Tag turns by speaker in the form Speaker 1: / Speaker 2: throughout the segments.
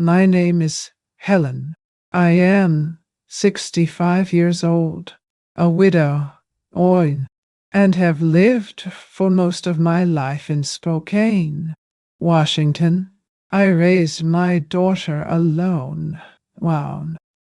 Speaker 1: My name is Helen. I am 65 years old, a widow, and have lived for most of my life in Spokane, Washington. I raised my daughter alone,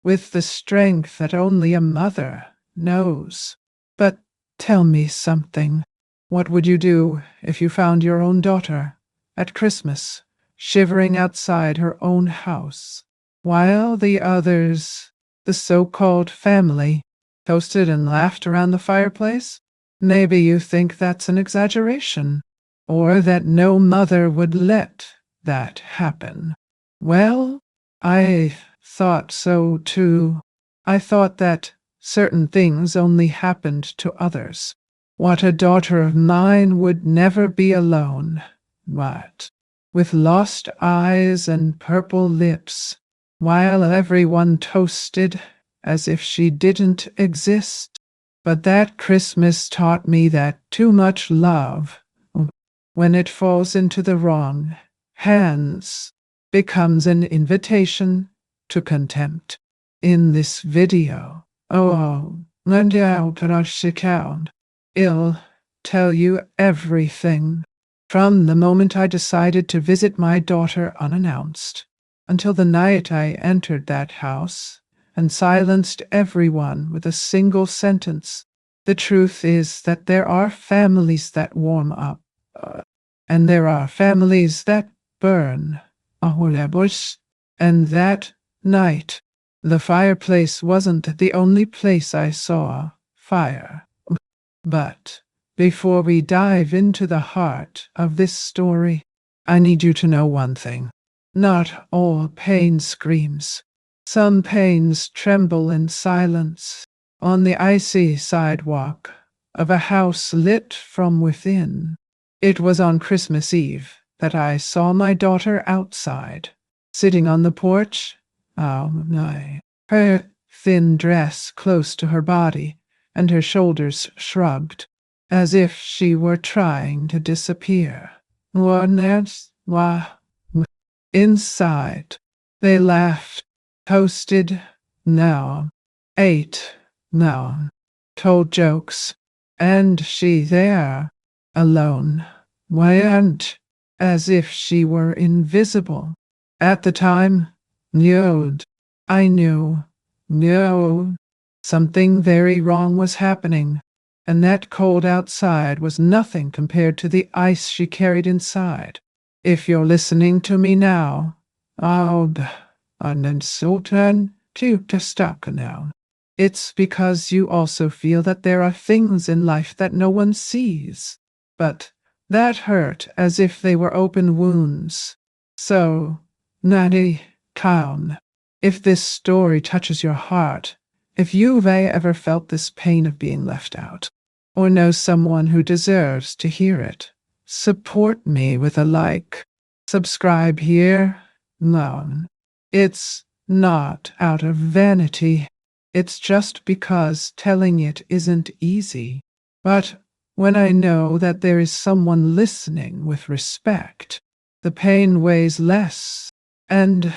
Speaker 1: with the strength that only a mother knows. But tell me something. What would you do if you found your own daughter at Christmas, shivering outside her own house, while the others, the so-called family, toasted and laughed around the fireplace? Maybe you think that's an exaggeration, or that no mother would let that happen. Well, I thought so too. I thought that certain things only happened to others. What a daughter of mine would never be alone. What? With lost eyes and purple lips, while everyone toasted as if she didn't exist. But that Christmas taught me that too much love, when it falls into the wrong hands, becomes an invitation to contempt. In this video, I'll tell you everything, from the moment I decided to visit my daughter unannounced, until the night I entered that house and silenced everyone with a single sentence. The truth is that there are families that warm up, and there are families that burn. And that night, the fireplace wasn't the only place I saw fire. But before we dive into the heart of this story, I need you to know one thing. Not all pain screams. Some pains tremble in silence on the icy sidewalk of a house lit from within. It was on Christmas Eve that I saw my daughter outside, sitting on the porch, her thin dress close to her body and her shoulders shrugged, as if she were trying to disappear. Inside, they laughed, toasted, ate, told jokes, and she there, alone, went as if she were invisible. At the time, I knew, something very wrong was happening, and that cold outside was nothing compared to the ice she carried inside. If you're listening to me now, it's because you also feel that there are things in life that no one sees, but that hurt as if they were open wounds. So, calm. If this story touches your heart, if you've ever felt this pain of being left out, or know someone who deserves to hear it, support me with a like. Subscribe here. No, it's not out of vanity. It's just because telling it isn't easy. But when I know that there is someone listening with respect, the pain weighs less. And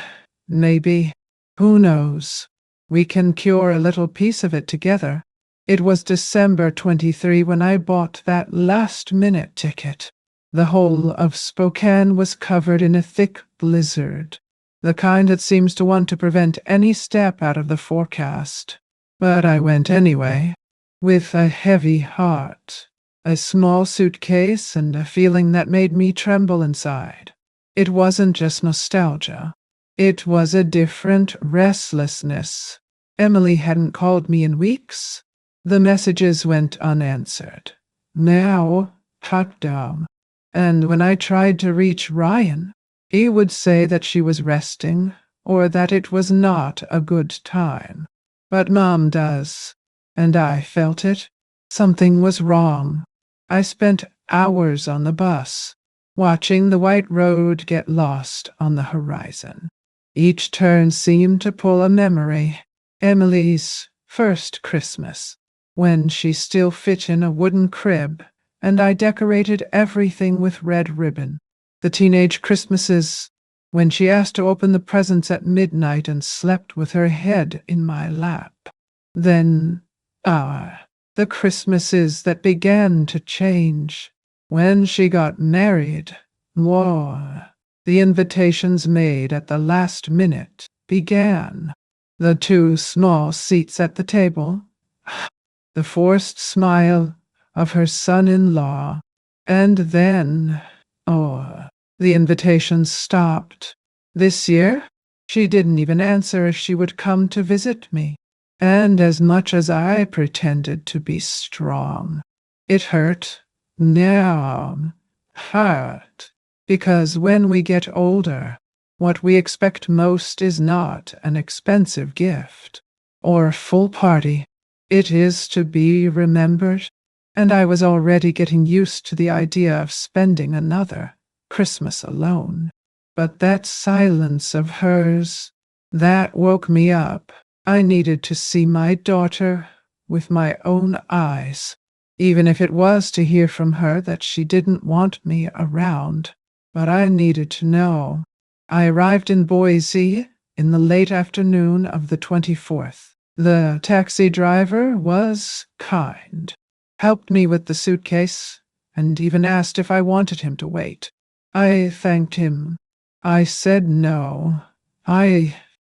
Speaker 1: maybe, who knows, we can cure a little piece of it together. It was December 23 when I bought that last-minute ticket. The whole of Spokane was covered in a thick blizzard, the kind that seems to want to prevent any step out of the forecast. But I went anyway, with a heavy heart, a small suitcase, and a feeling that made me tremble inside. It wasn't just nostalgia. It was a different restlessness. Emily hadn't called me in weeks. The messages went unanswered. Now, cut down. And when I tried to reach Ryan, he would say that she was resting, or that it was not a good time. But Mom does, and I felt it. Something was wrong. I spent hours on the bus, watching the white road get lost on the horizon. Each turn seemed to pull a memory. Emily's first Christmas, when she still fit in a wooden crib, and I decorated everything with red ribbon. The teenage Christmases when she asked to open the presents at midnight and slept with her head in my lap. Then, the Christmases that began to change. When she got married, whoa, the invitations made at the last minute began. The two small seats at the table, the forced smile of her son-in-law, and then, the invitations stopped. This year, she didn't even answer if she would come to visit me. And as much as I pretended to be strong, it hurt. Hurt. Because when we get older, what we expect most is not an expensive gift or a full party. It is to be remembered, and I was already getting used to the idea of spending another Christmas alone. But that silence of hers, that woke me up. I needed to see my daughter with my own eyes, even if it was to hear from her that she didn't want me around. But I needed to know. I arrived in Boise in the late afternoon of the 24th. The taxi driver was kind, helped me with the suitcase, and even asked if I wanted him to wait. I thanked him. I said no.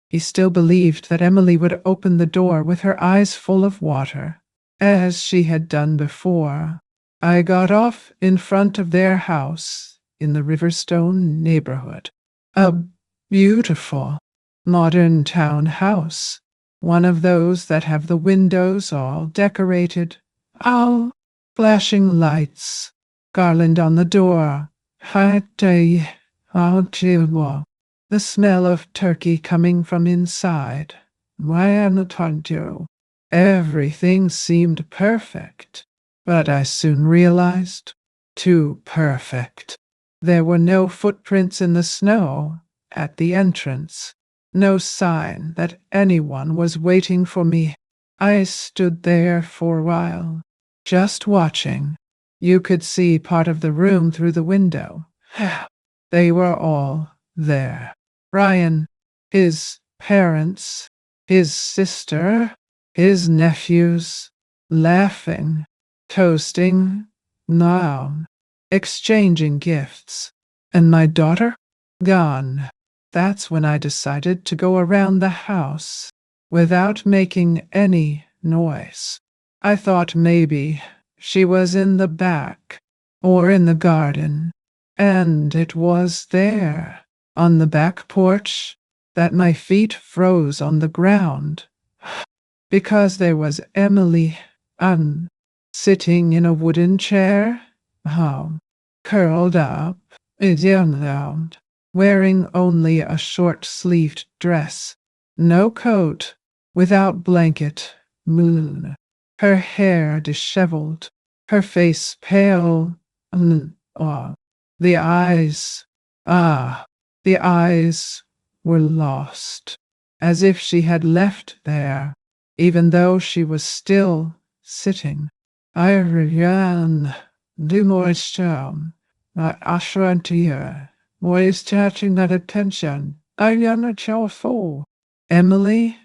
Speaker 1: He still believed that Emily would open the door with her eyes full of water, as she had done before. I got off in front of their house in the Riverstone neighborhood. A beautiful, modern townhouse, one of those that have the windows all decorated, all flashing lights, garland on the door, the smell of turkey coming from inside. Everything seemed perfect, but I soon realized, too perfect. There were no footprints in the snow at the entrance, no sign that anyone was waiting for me. I stood there for a while, just watching. You could see part of the room through the window. They were all there. Ryan, his parents, his sister, his nephews, laughing, toasting, exchanging gifts. And my daughter? Gone. That's when I decided to go around the house without making any noise. I thought maybe she was in the back or in the garden, and it was there, on the back porch, that my feet froze on the ground, because there was Emily, sitting in a wooden chair, curled up, wearing only a short-sleeved dress, no coat, without blanket, her hair disheveled, her face pale, the eyes were lost, as if she had left there, even though she was still sitting. I ran, I shrank to her, was catching that attention. I am a child. Emily?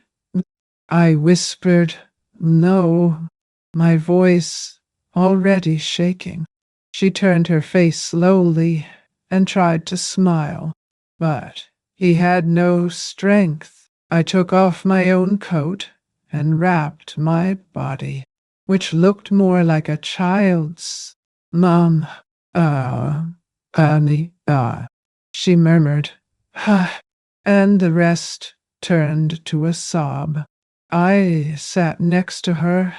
Speaker 1: I whispered, no, my voice already shaking. She turned her face slowly and tried to smile, but he had no strength. I took off my own coat and wrapped my body, which looked more like a child's. Mom, honey, she murmured, and the rest turned to a sob. I sat next to her,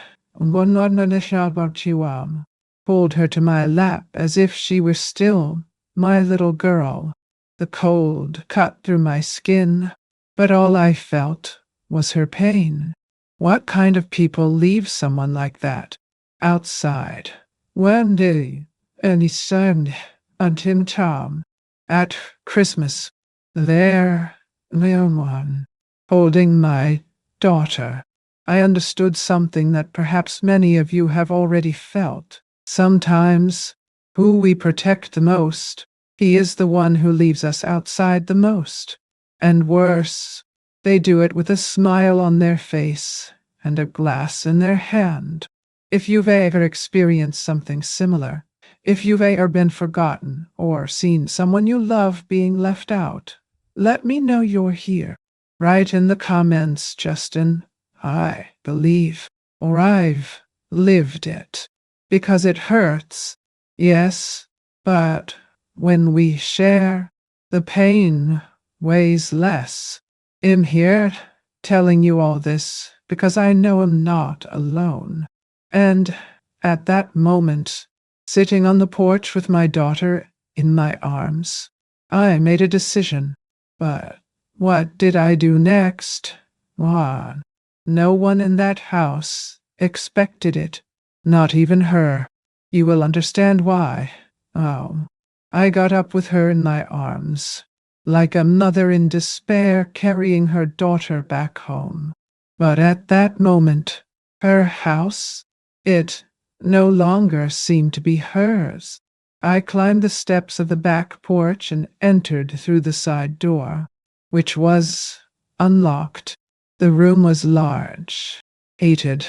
Speaker 1: pulled her to my lap as if she were still my little girl. The cold cut through my skin, but all I felt was her pain. What kind of people leave someone like that outside? One day, and he sang until Tom at Christmas, there, one, holding my daughter. I understood something that perhaps many of you have already felt. Sometimes, who we protect the most He is the one who leaves us outside the most. And worse, they do it with a smile on their face and a glass in their hand. If you've ever experienced something similar, if you've ever been forgotten or seen someone you love being left out, let me know you're here. Write in the comments, Justin, I believe, or I've lived it. Because it hurts, yes, but when we share, the pain weighs less. I'm here telling you all this because I know I'm not alone. And at that moment, sitting on the porch with my daughter in my arms, I made a decision. But what did I do next? What? No one in that house expected it, not even her. You will understand why. Oh, I got up with her in my arms, like a mother in despair carrying her daughter back home. But at that moment, her house, it no longer seemed to be hers. I climbed the steps of the back porch and entered through the side door, which was unlocked. The room was large, heated,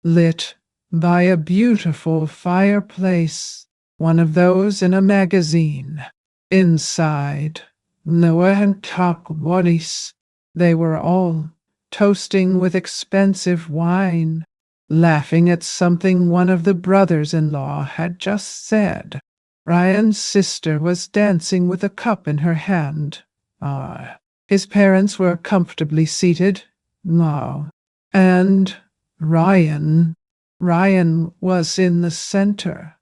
Speaker 1: lit by a beautiful fireplace, one of those in a magazine. Inside, Noah and bodies. They were all toasting with expensive wine, laughing at something one of the brothers-in-law had just said. Ryan's sister was dancing with a cup in her hand. His parents were comfortably seated. And Ryan was in the center.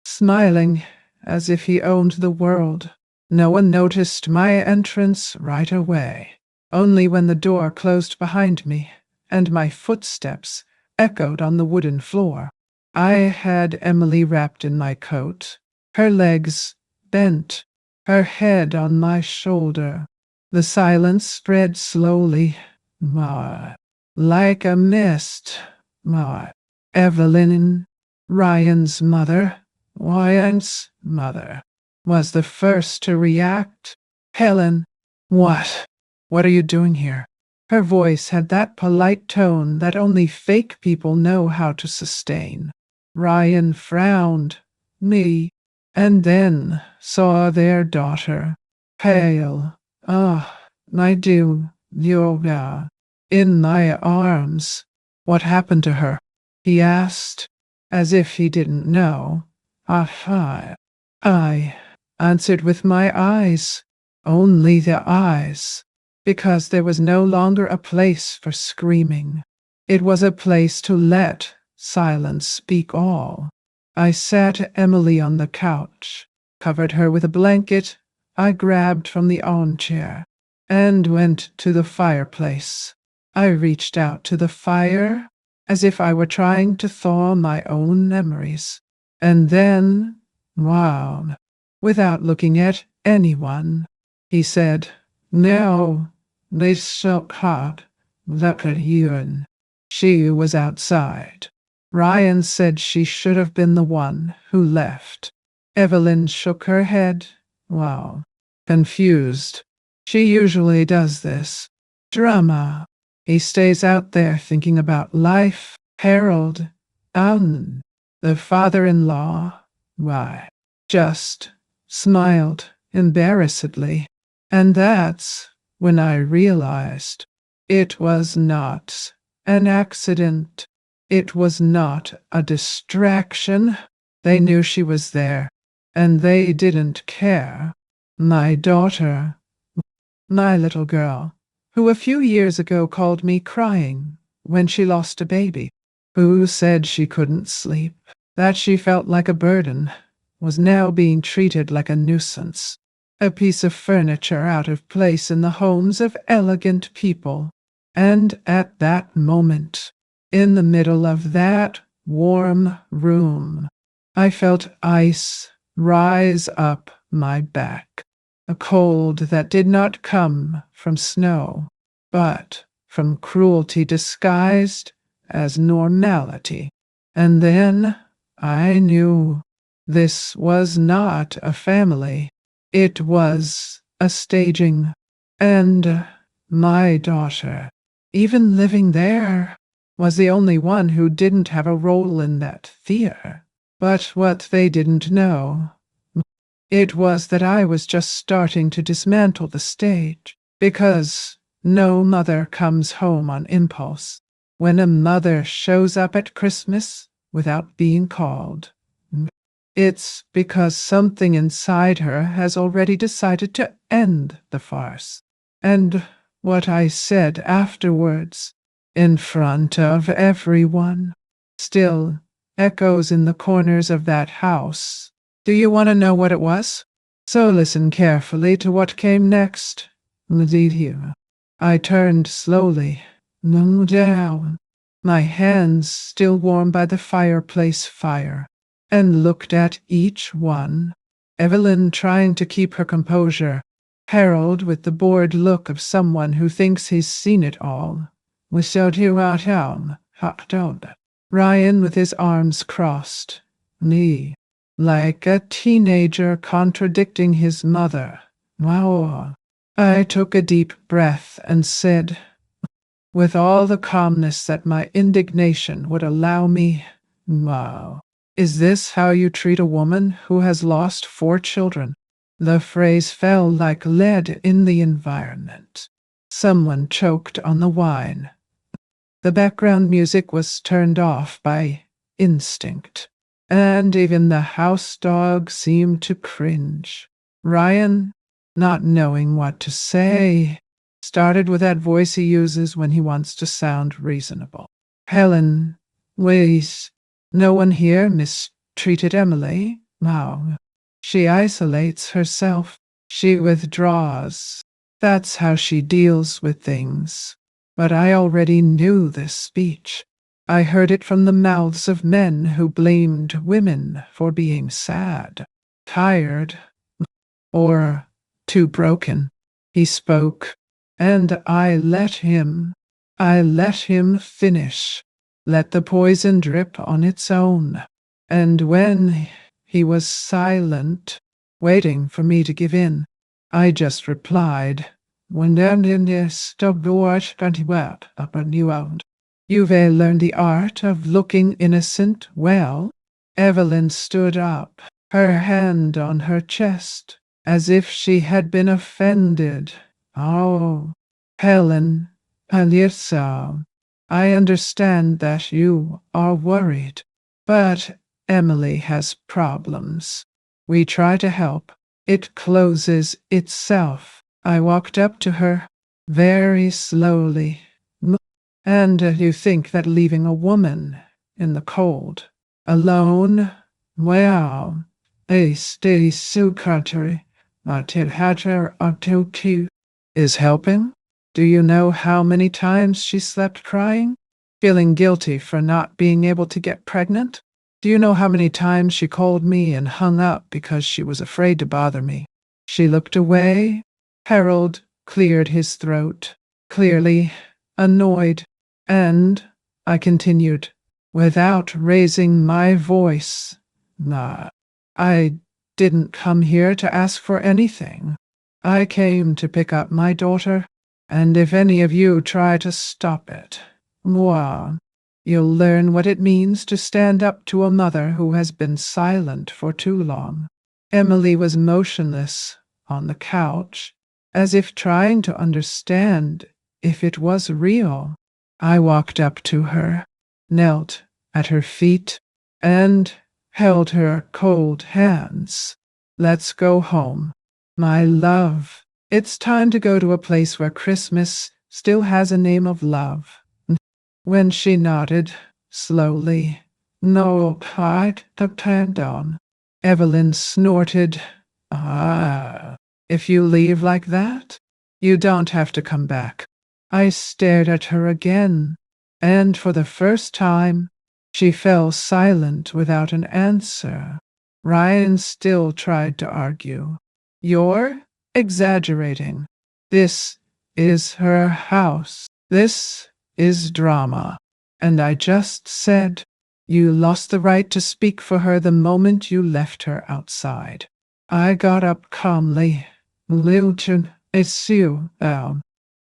Speaker 1: Smiling as if he owned the world. No one noticed my entrance right away. Only when the door closed behind me and my footsteps echoed on the wooden floor. I had Emily wrapped in my coat, her legs bent, her head on my shoulder. The silence spread slowly, like a mist. Evelyn, Ryan's mother, was the first to react. Helen, what? What are you doing here? Her voice had that polite tone that only fake people know how to sustain. Ryan frowned, me, and then saw their daughter, pale, my dear Yoga, in my arms. What happened to her? He asked, as if he didn't know. I answered with my eyes, only the eyes, because there was no longer a place for screaming. It was a place to let silence speak all. I sat Emily on the couch, covered her with a blanket I grabbed from the armchair, and went to the fireplace. I reached out to the fire as if I were trying to thaw my own memories. And then, without looking at anyone, he said, "No, they so hot. Look at you." She was outside. Ryan said she should have been the one who left. Evelyn shook her head, confused. She usually does this. Drama. He stays out there thinking about life. Harold, the father-in-law, just smiled embarrassedly. And that's when I realized it was not an accident. It was not a distraction. They knew she was there, and they didn't care. My daughter, my little girl, who a few years ago called me crying when she lost a baby, who said she couldn't sleep, that she felt like a burden, was now being treated like a nuisance, a piece of furniture out of place in the homes of elegant people. And at that moment, in the middle of that warm room, I felt ice rise up my back, a cold that did not come from snow, but from cruelty disguised as normality. And then I knew This was not a family. It was a staging. And my daughter, even living there, was the only one who didn't have a role in that theater. But what they didn't know, it was that I was just starting to dismantle the stage, because no mother comes home on impulse. When a mother shows up at Christmas without being called, it's because something inside her has already decided to end the farce. And what I said afterwards, in front of everyone, still echoes in the corners of that house. Do you want to know what it was? So listen carefully to what came next. Indeed, here. I turned slowly, down, my hands still warm by the fireplace fire, and looked at each one. Evelyn trying to keep her composure, Harold with the bored look of someone who thinks he's seen it all. Without you out home, hot dog. Ryan with his arms crossed, me, like a teenager contradicting his mother. Wow. I took a deep breath and said, with all the calmness that my indignation would allow me, wow. Is this how you treat a woman who has lost 4 children? The phrase fell like lead in the environment. Someone choked on the wine. The background music was turned off by instinct, and even the house dog seemed to cringe. Ryan, not knowing what to say, started with that voice he uses when he wants to sound reasonable. Helen, wait. No one here mistreated Emily. No. She isolates herself. She withdraws. That's how she deals with things. But I already knew this speech. I heard it from the mouths of men who blamed women for being sad, tired, or too broken. He spoke, and I let him finish. Let the poison drip on its own. And when he was silent, waiting for me to give in, I just replied, when stop the watch up a new out. You've learned the art of looking innocent well. Evelyn stood up, her hand on her chest, as if she had been offended. Oh, Helen, Alisa, I understand that you are worried, but Emily has problems. We try to help. It closes itself. I walked up to her very slowly. And you think that leaving a woman in the cold, alone, well, a steady secretary, is helping? Do you know how many times she slept crying, feeling guilty for not being able to get pregnant? Do you know how many times she called me and hung up because she was afraid to bother me? She looked away. Harold cleared his throat, clearly annoyed, and I continued, without raising my voice. Nah, I didn't come here to ask for anything. I came to pick up my daughter, and if any of you try to stop it, well, you'll learn what it means to stand up to a mother who has been silent for too long. Emily was motionless on the couch, as if trying to understand if it was real. I walked up to her, knelt at her feet, and held her cold hands. Let's go home, my love. It's time to go to a place where Christmas still has a name of love. When she nodded, slowly, no, I'd depend on. Evelyn snorted, if you leave like that, you don't have to come back. I stared at her again, and for the first time, she fell silent without an answer. Ryan still tried to argue. You're exaggerating. This is her house. This is drama. And I just said, You lost the right to speak for her the moment you left her outside. I got up calmly. Lilton, it's you,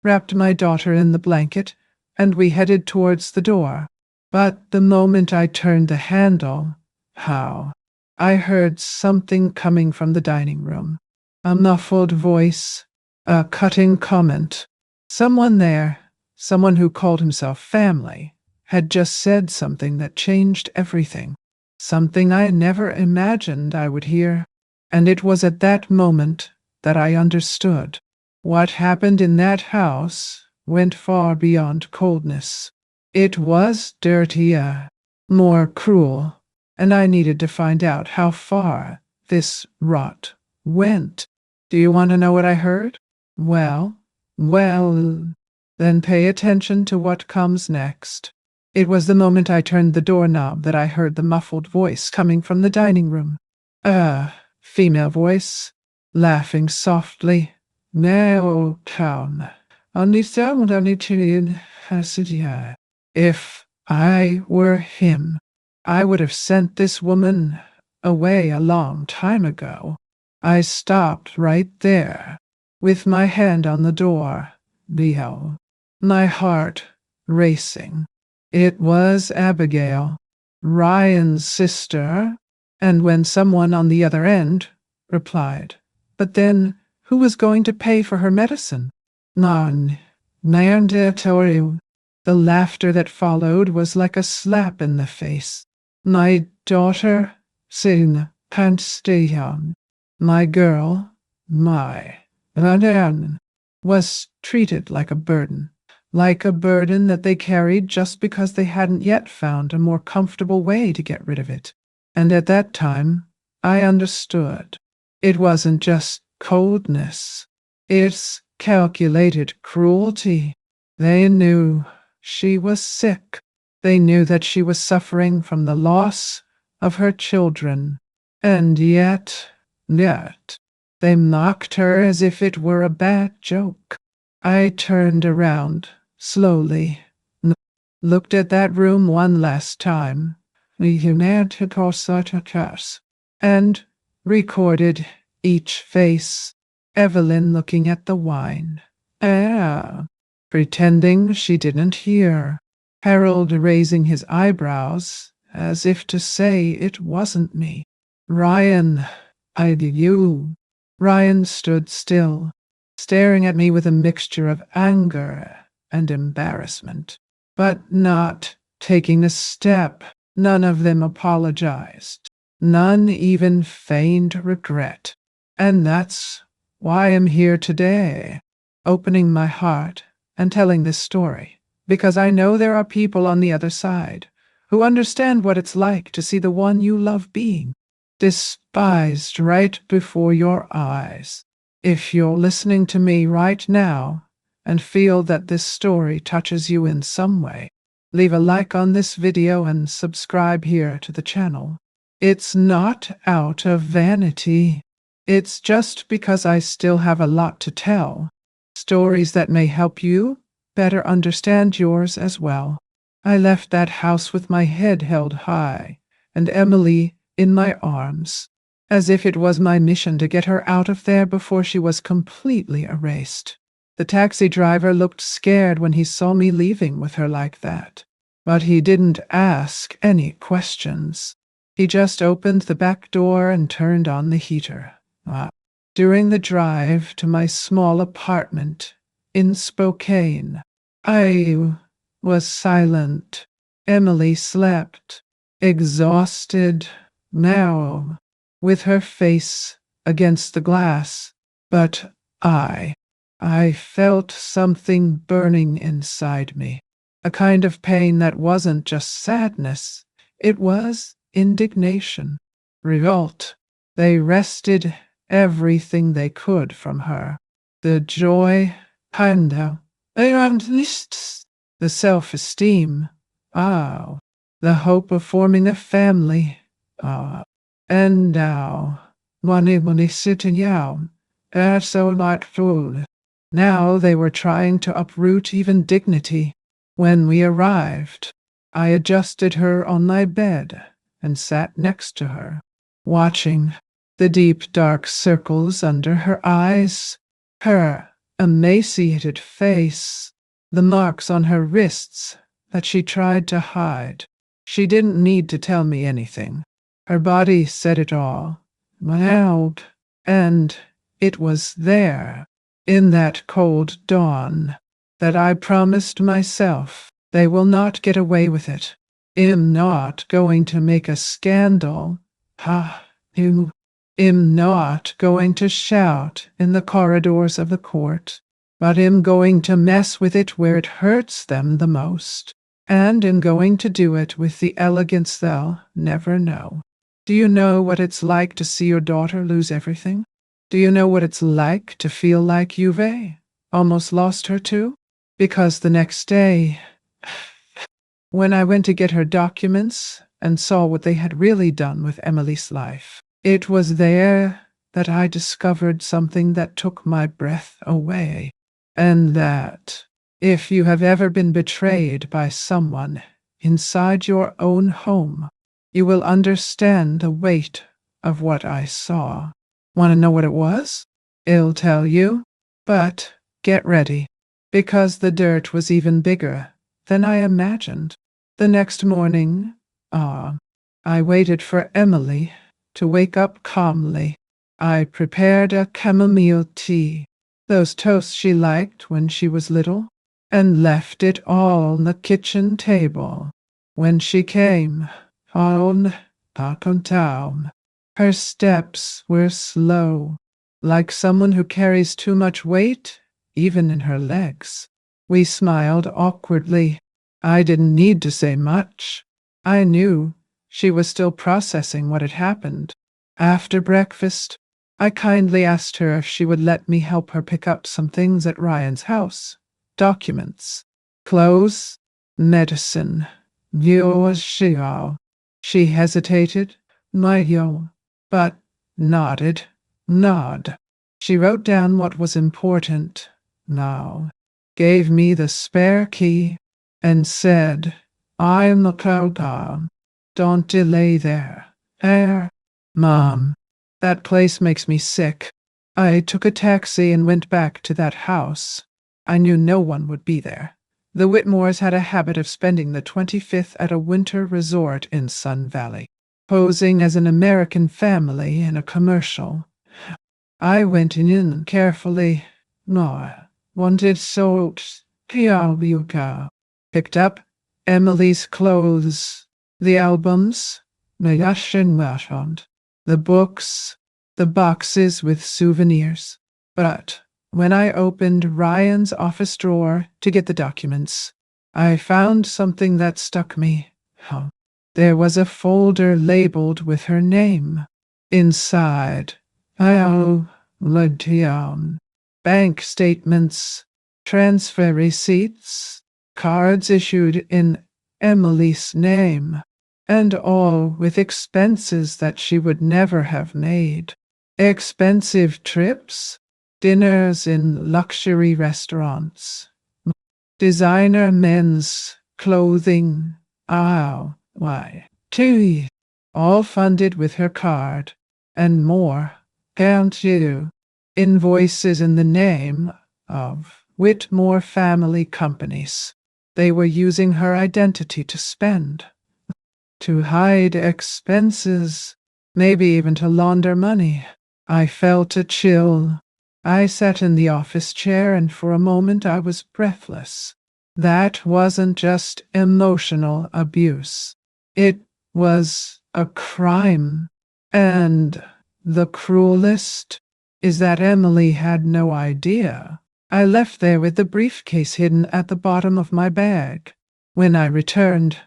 Speaker 1: wrapped my daughter in the blanket, and we headed towards the door. But the moment I turned the handle, I heard something coming from the dining room. A muffled voice, a cutting comment. Someone there, someone who called himself family, had just said something that changed everything. Something I never imagined I would hear. And it was at that moment that I understood. What happened in that house went far beyond coldness. It was dirtier, more cruel, and I needed to find out how far this rot went. Do you want to know what I heard? Well, then pay attention to what comes next. It was the moment I turned the doorknob that I heard the muffled voice coming from the dining room. Female voice, laughing softly. Now, town. If I were him, I would have sent this woman away a long time ago. I stopped right there, with my hand on the door, my heart racing. It was Abigail, Ryan's sister, and when someone on the other end replied, "But then, who was going to pay for her medicine?" None. The laughter that followed was like a slap in the face. My daughter, Sin, can't stay young. My girl, was treated like a burden that they carried just because they hadn't yet found a more comfortable way to get rid of it. And at that time, I understood. It wasn't just coldness. It's calculated cruelty. They knew she was sick. They knew that she was suffering from the loss of her children. And yet, they mocked her as if it were a bad joke. I turned around, slowly, looked at that room one last time, and recorded each face. Evelyn looking at the wine, pretending she didn't hear. Harold raising his eyebrows, as if to say it wasn't me. Ryan, Ryan stood still, staring at me with a mixture of anger and embarrassment, but not taking a step. None of them apologized. None even feigned regret. And that's why I'm here today, opening my heart and telling this story, because I know there are people on the other side who understand what it's like to see the one you love being despised right before your eyes. If you're listening to me right now and feel that this story touches you in some way, leave a like on this video and subscribe here to the channel. It's not out of vanity. It's just because I still have a lot to tell. Stories that may help you better understand yours as well. I left that house with my head held high and Emily in my arms, as if it was my mission to get her out of there before she was completely erased. The taxi driver looked scared when he saw me leaving with her like that, but he didn't ask any questions. He just opened the back door and turned on the heater. During the drive to my small apartment in Spokane, I was silent. Emily slept, exhausted now, with her face against the glass. But I felt something burning inside me, a kind of pain that wasn't just sadness, it was indignation, revolt. They wrested everything they could from her. The joy, the self-esteem, the hope of forming a family, and now, money sitting down, so not food. Now they were trying to uproot even dignity. When we arrived, I adjusted her on my bed and sat next to her, watching the deep dark circles under her eyes, her emaciated face, the marks on her wrists that she tried to hide. She didn't need to tell me anything. Her body said it all. Loud. And it was there, in that cold dawn, that I promised myself they will not get away with it. I'm not going to make a scandal. I'm not going to shout in the corridors of the court, but I'm going to mess with it where it hurts them the most. And I'm going to do it with the elegance they'll never know. Do you know what it's like to see your daughter lose everything? Do you know what it's like to feel like you've almost lost her too? Because the next day, when I went to get her documents and saw what they had really done with Emily's life, it was there that I discovered something that took my breath away. And that, if you have ever been betrayed by someone inside your own home, you will understand the weight of what I saw. Want to know what it was? I'll tell you, but get ready, because the dirt was even bigger than I imagined. The next morning, I waited for Emily to wake up calmly. I prepared a chamomile tea, those toasts she liked when she was little, and left it all on the kitchen table. When she came on down, her steps were slow, like someone who carries too much weight, even in her legs. We smiled awkwardly. I didn't need to say much. I knew she was still processing what had happened. After breakfast, I kindly asked her if she would let me help her pick up some things at Ryan's house. Documents, clothes, medicine. She hesitated, but nodded. She wrote down what was important now, gave me the spare key, and said, I'm the cowgirl. Don't delay there. Mom, that place makes me sick. I took a taxi and went back to that house. I knew no one would be there. The Whitmores had a habit of spending the 25th at a winter resort in Sun Valley, posing as an American family in a commercial. I went in carefully. Wanted salt. Picked up Emily's clothes, the albums, the books, the boxes with souvenirs. But when I opened Ryan's office drawer to get the documents, I found something that stuck me. There was a folder labeled with her name. Inside, bank statements, transfer receipts, cards issued in Emily's name, and all with expenses that she would never have made. Expensive trips, dinners in luxury restaurants, designer men's clothing, all funded with her card, and more, can't you? Invoices in the name of Whitmore family companies. They were using her identity to spend, to hide expenses, maybe even to launder money. I felt a chill. I sat in the office chair, and for a moment I was breathless. That wasn't just emotional abuse. It was a crime. And the cruelest is that Emily had no idea. I left there with the briefcase hidden at the bottom of my bag. When I returned,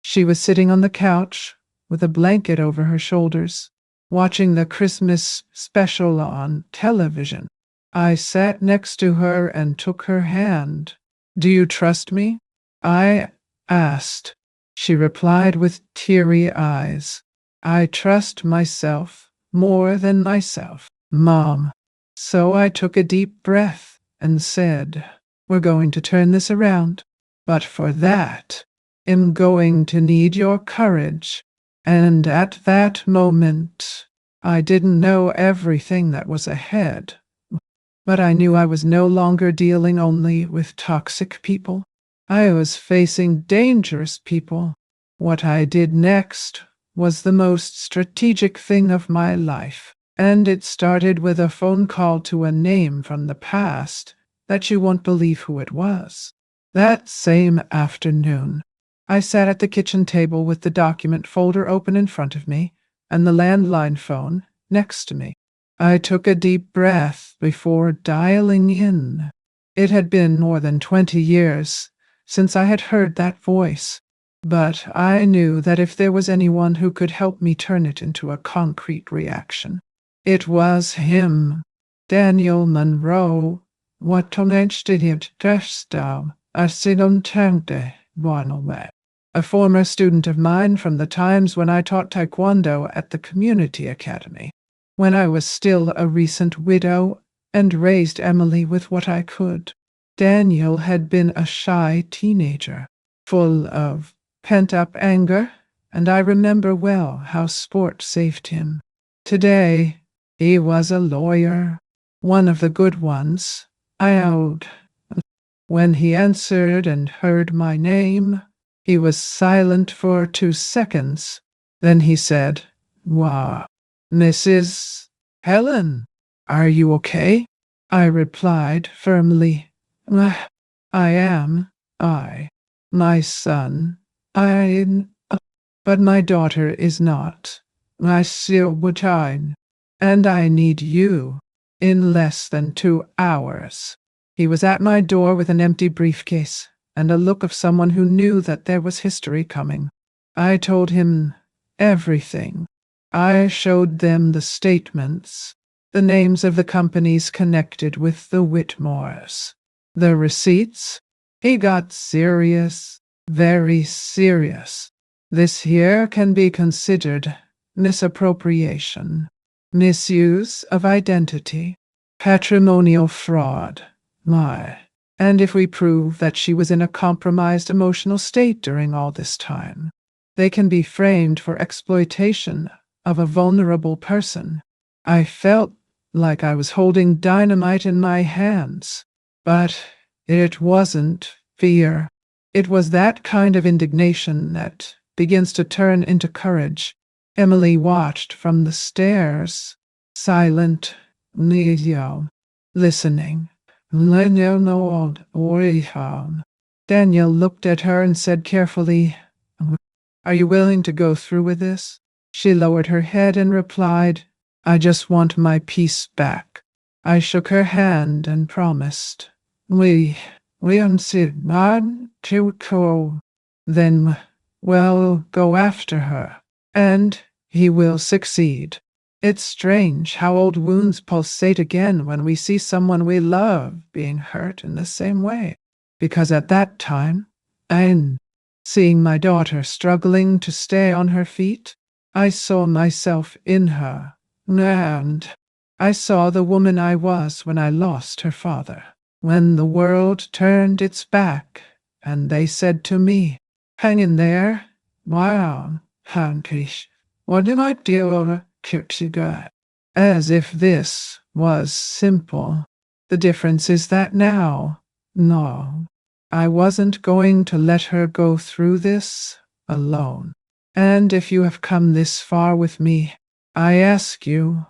Speaker 1: she was sitting on the couch with a blanket over her shoulders, watching the Christmas special on television. I sat next to her and took her hand. Do you trust me? I asked. She replied with teary eyes. I trust myself more than myself, Mom. So I took a deep breath and said, we're going to turn this around. But for that, am going to need your courage. And at that moment, I didn't know everything that was ahead, but I knew I was no longer dealing only with toxic people. I was facing dangerous people. What I did next was the most strategic thing of my life, and it started with a phone call to a name from the past that you won't believe who it was. That same afternoon, I sat at the kitchen table with the document folder open in front of me and the landline phone next to me. I took a deep breath before dialing in. It had been more than 20 years since I had heard that voice, but I knew that if there was anyone who could help me turn it into a concrete reaction, it was him. Daniel Monroe. What did he test I don't a former student of mine from the times when I taught Taekwondo at the community academy, when I was still a recent widow and raised Emily with what I could. Daniel had been a shy teenager, full of pent-up anger, and I remember well how sport saved him. Today, he was a lawyer, one of the good ones. I owed. When he answered and heard my name, he was silent for 2 seconds. Then he said, "Wow, Mrs. Helen, are you okay?" I replied firmly, I am. My son, but my daughter is not. I still would and I need you in less than 2 hours. He was at my door with an empty briefcase and a look of someone who knew that there was history coming. I told him everything. I showed them the statements, the names of the companies connected with the Whitmores, the receipts. He got serious, very serious. This here can be considered misappropriation, misuse of identity, patrimonial fraud. And if we prove that she was in a compromised emotional state during all this time, they can be framed for exploitation of a vulnerable person. I felt like I was holding dynamite in my hands, but it wasn't fear. It was that kind of indignation that begins to turn into courage. Emily watched from the stairs, silent, listening. Daniel looked at her and said carefully, "Are you willing to go through with this?" She lowered her head and replied, "I just want my peace back." I shook her hand and promised, We said not to go. Then, well, go after her, and he will succeed." It's strange how old wounds pulsate again when we see someone we love being hurt in the same way. Because at that time, and seeing my daughter struggling to stay on her feet, I saw myself in her, and I saw the woman I was when I lost her father. When the world turned its back, and they said to me, "Hang in there, wow, Hankish, what did I do?" As if this was simple. The difference is that now, no, I wasn't going to let her go through this alone. And if you have come this far with me, I ask you,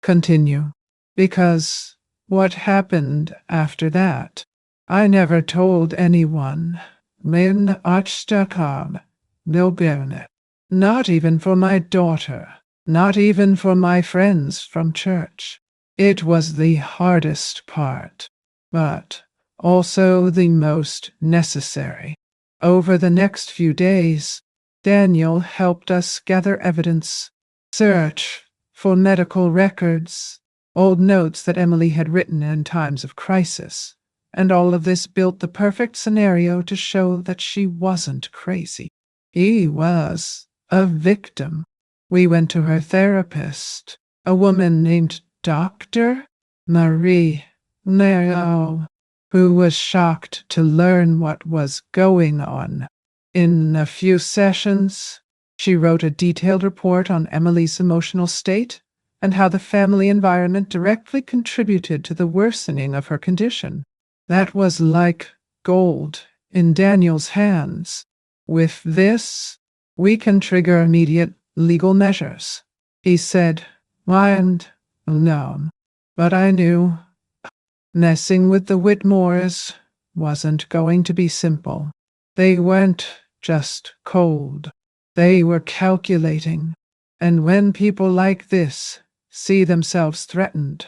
Speaker 1: continue, because what happened after that, I never told anyone. Min Archstakam, no Bernet. Not even for my daughter, not even for my friends from church. It was the hardest part, but also the most necessary. Over the next few days, Daniel helped us gather evidence, search for medical records, old notes that Emily had written in times of crisis, and all of this built the perfect scenario to show that she wasn't crazy. He was a victim. We went to her therapist, a woman named Dr. Marie Nero, who was shocked to learn what was going on. In a few sessions, she wrote a detailed report on Emily's emotional state and how the family environment directly contributed to the worsening of her condition. That was like gold in Daniel's hands. With this, we can trigger immediate legal measures, he said, mind alone. But I knew messing with the Whitmores wasn't going to be simple. They weren't just cold. They were calculating. And when people like this see themselves threatened,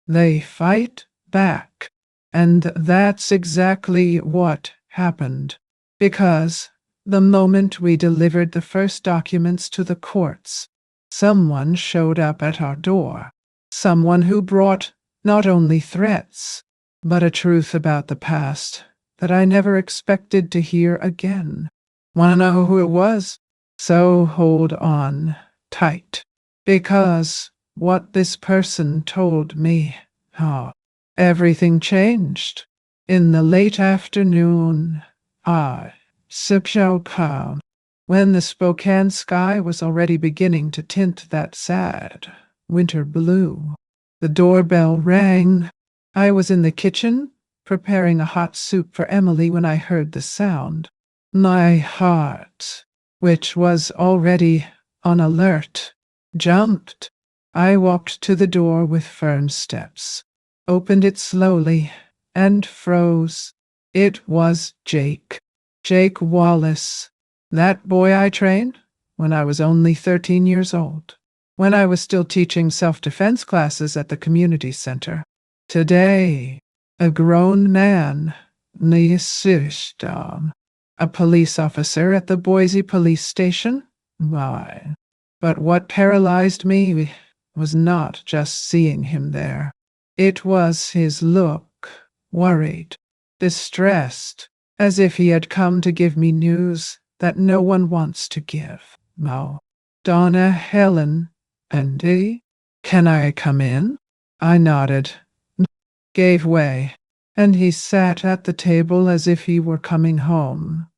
Speaker 1: they fight back. And that's exactly what happened. Because the moment we delivered the first documents to the courts, someone showed up at our door. Someone who brought not only threats, but a truth about the past that I never expected to hear again. Wanna know who it was? So hold on tight. Because what this person told me, everything changed. In the late afternoon, when the Spokane sky was already beginning to tint that sad winter blue, the doorbell rang. I was in the kitchen, preparing a hot soup for Emily when I heard the sound. My heart, which was already on alert, jumped. I walked to the door with firm steps, opened it slowly, and froze. It was Jake. Jake Wallace. That boy I trained when I was only 13 years old, when I was still teaching self-defense classes at the community center. Today, a grown man, a police officer at the Boise police station. Why? But what paralyzed me was not just seeing him there. It was his look, worried, distressed, as if he had come to give me news that no one wants to give. No. Donna Helen, Andy, can I come in? I nodded, gave way, and he sat at the table as if he were coming home.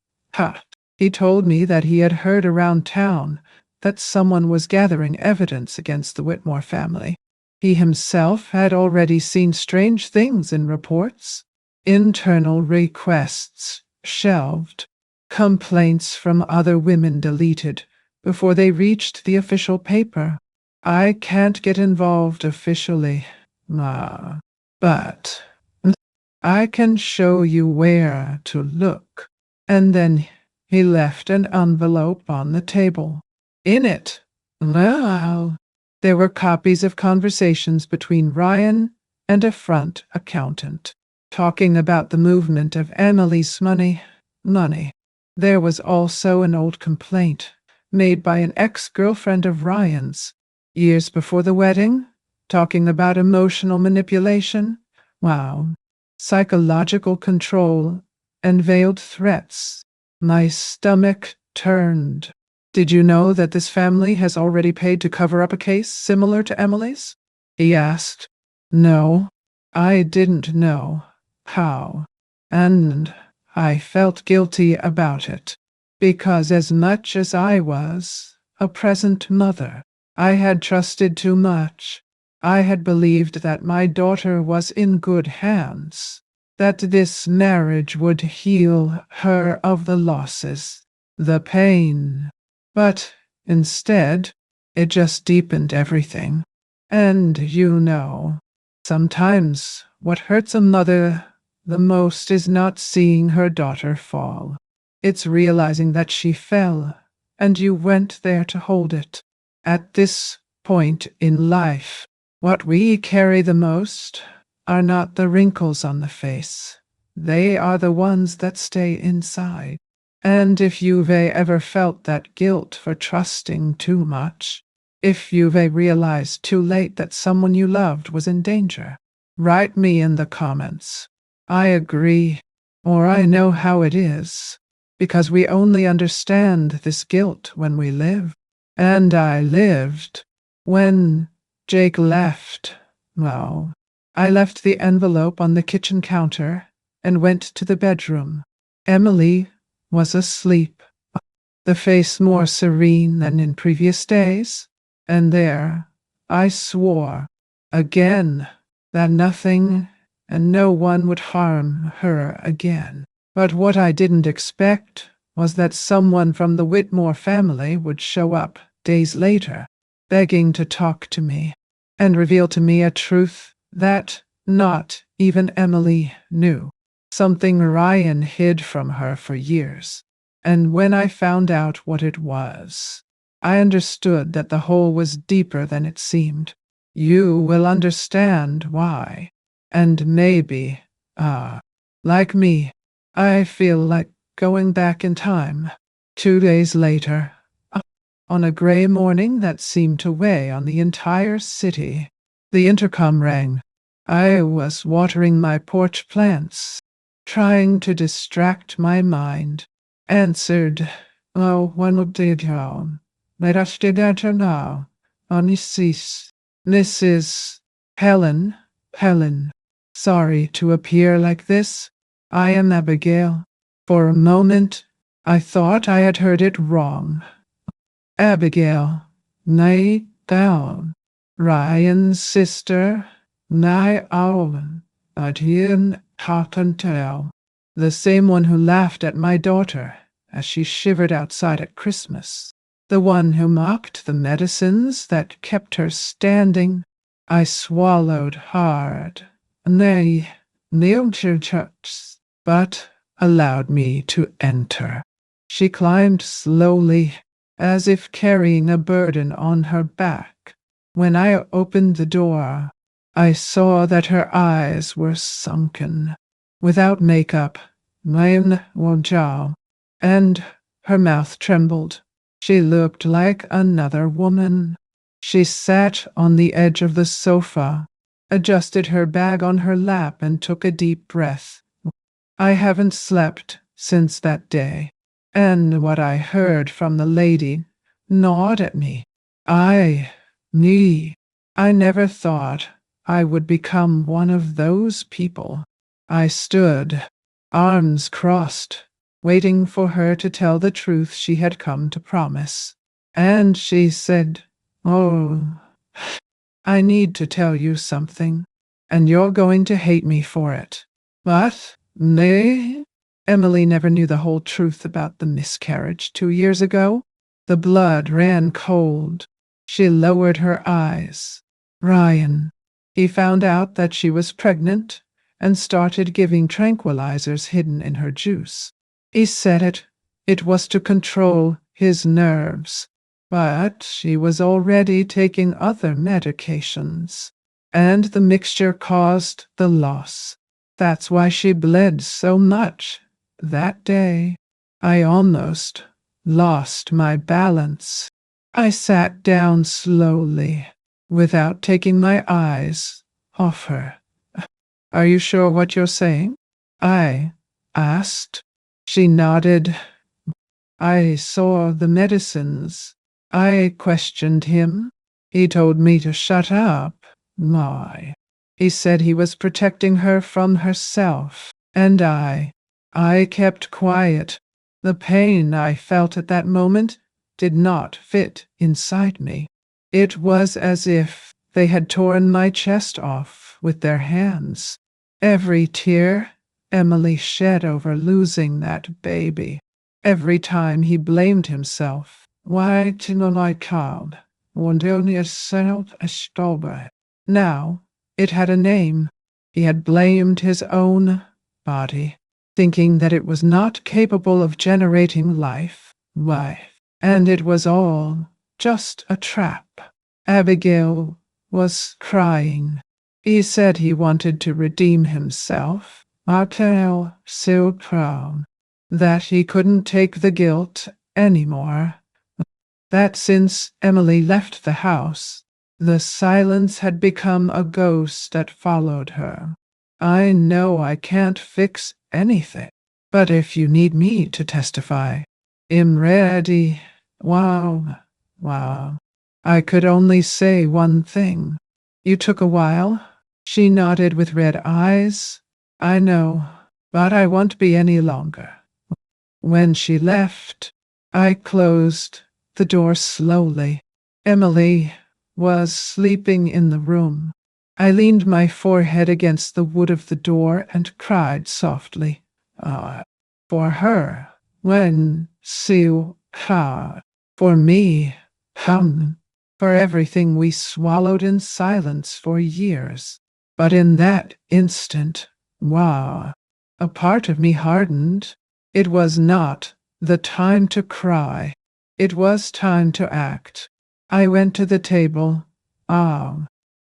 Speaker 1: He told me that he had heard around town that someone was gathering evidence against the Whitmore family. He himself had already seen strange things in reports. Internal requests shelved, complaints from other women deleted before they reached the official paper. I can't get involved officially, but I can show you where to look. And then he left an envelope on the table. In it, there were copies of conversations between Ryan and a front accountant, talking about the movement of Emily's money. There was also an old complaint made by an ex-girlfriend of Ryan's, years before the wedding, talking about emotional manipulation, psychological control, and veiled threats. My stomach turned. Did you know that this family has already paid to cover up a case similar to Emily's? He asked. No, I didn't know how, and I felt guilty about it, because as much as I was a present mother, I had trusted too much. I had believed that my daughter was in good hands, that this marriage would heal her of the losses, the pain. But instead, it just deepened everything. And sometimes what hurts a mother the most is not seeing her daughter fall. It's realizing that she fell, and you went there to hold it. At this point in life, what we carry the most are not the wrinkles on the face. They are the ones that stay inside. And if you've ever felt that guilt for trusting too much, if you've realized too late that someone you loved was in danger, write me in the comments. I agree, or I know how it is, because we only understand this guilt when we live. And I lived when Jake left. I left the envelope on the kitchen counter and went to the bedroom. Emily was asleep, the face more serene than in previous days, and there I swore again that nothing and no one would harm her again. But what I didn't expect was that someone from the Whitmore family would show up days later, begging to talk to me, and reveal to me a truth that not even Emily knew. Something Ryan hid from her for years. And when I found out what it was, I understood that the hole was deeper than it seemed. You will understand why. And maybe, like me, I feel like going back in time. 2 days later, on a gray morning that seemed to weigh on the entire city, the intercom rang. I was watering my porch plants, trying to distract my mind. Answered, "Oh, one did you? Let us do that now. Onisis. This is Helen. Helen. Sorry to appear like this. I am Abigail." For a moment, I thought I had heard it wrong. Abigail. Nay, down. Ryan's sister. Nay, Alvin. Adien Harpentel. The same one who laughed at my daughter as she shivered outside at Christmas. The one who mocked the medicines that kept her standing. I swallowed hard. Nay, kneel to church, but allowed me to enter. She climbed slowly, as if carrying a burden on her back. When I opened the door, I saw that her eyes were sunken, without makeup, mine jaw, and her mouth trembled. She looked like another woman. She sat on the edge of the sofa, adjusted her bag on her lap, and took a deep breath. I haven't slept since that day, and what I heard from the lady gnawed at me. I never thought I would become one of those people. I stood, arms crossed, waiting for her to tell the truth she had come to promise. And she said, "Oh, I need to tell you something, and you're going to hate me for it. But, nay, Emily never knew the whole truth about the miscarriage 2 years ago. The blood ran cold. She lowered her eyes. Ryan. He found out that she was pregnant and started giving tranquilizers hidden in her juice. He said it was to control his nerves, but she was already taking other medications, and the mixture caused the loss. That's why she bled so much that day. I almost lost my balance. I sat down slowly, without taking my eyes off her. "Are you sure what you're saying?" I asked. She nodded. "I saw the medicines. I questioned him. He told me to shut up. He said he was protecting her from herself, and I kept quiet. The pain I felt at that moment did not fit inside me. It was as if they had torn my chest off with their hands. Every tear Emily shed over losing that baby, every time he blamed himself. Why didn't I come? Now it had a name. He had blamed his own body, thinking that it was not capable of generating life. And it was all just a trap. Abigail was crying. He said he wanted to redeem himself. Martel so proud that he couldn't take the guilt anymore. That since Emily left the house, the silence had become a ghost that followed her. I know I can't fix anything, but if you need me to testify, I'm ready. Wow. I could only say one thing. You took a while She nodded with red eyes. I know, but I won't be any longer. When she left, I closed the door slowly. Emily was sleeping in the room. I leaned my forehead against the wood of the door and cried softly. For her, when Siu ha, for me, hum, for everything we swallowed in silence for years. But in that instant, wow, a part of me hardened. It was not the time to cry. It was time to act. I went to the table,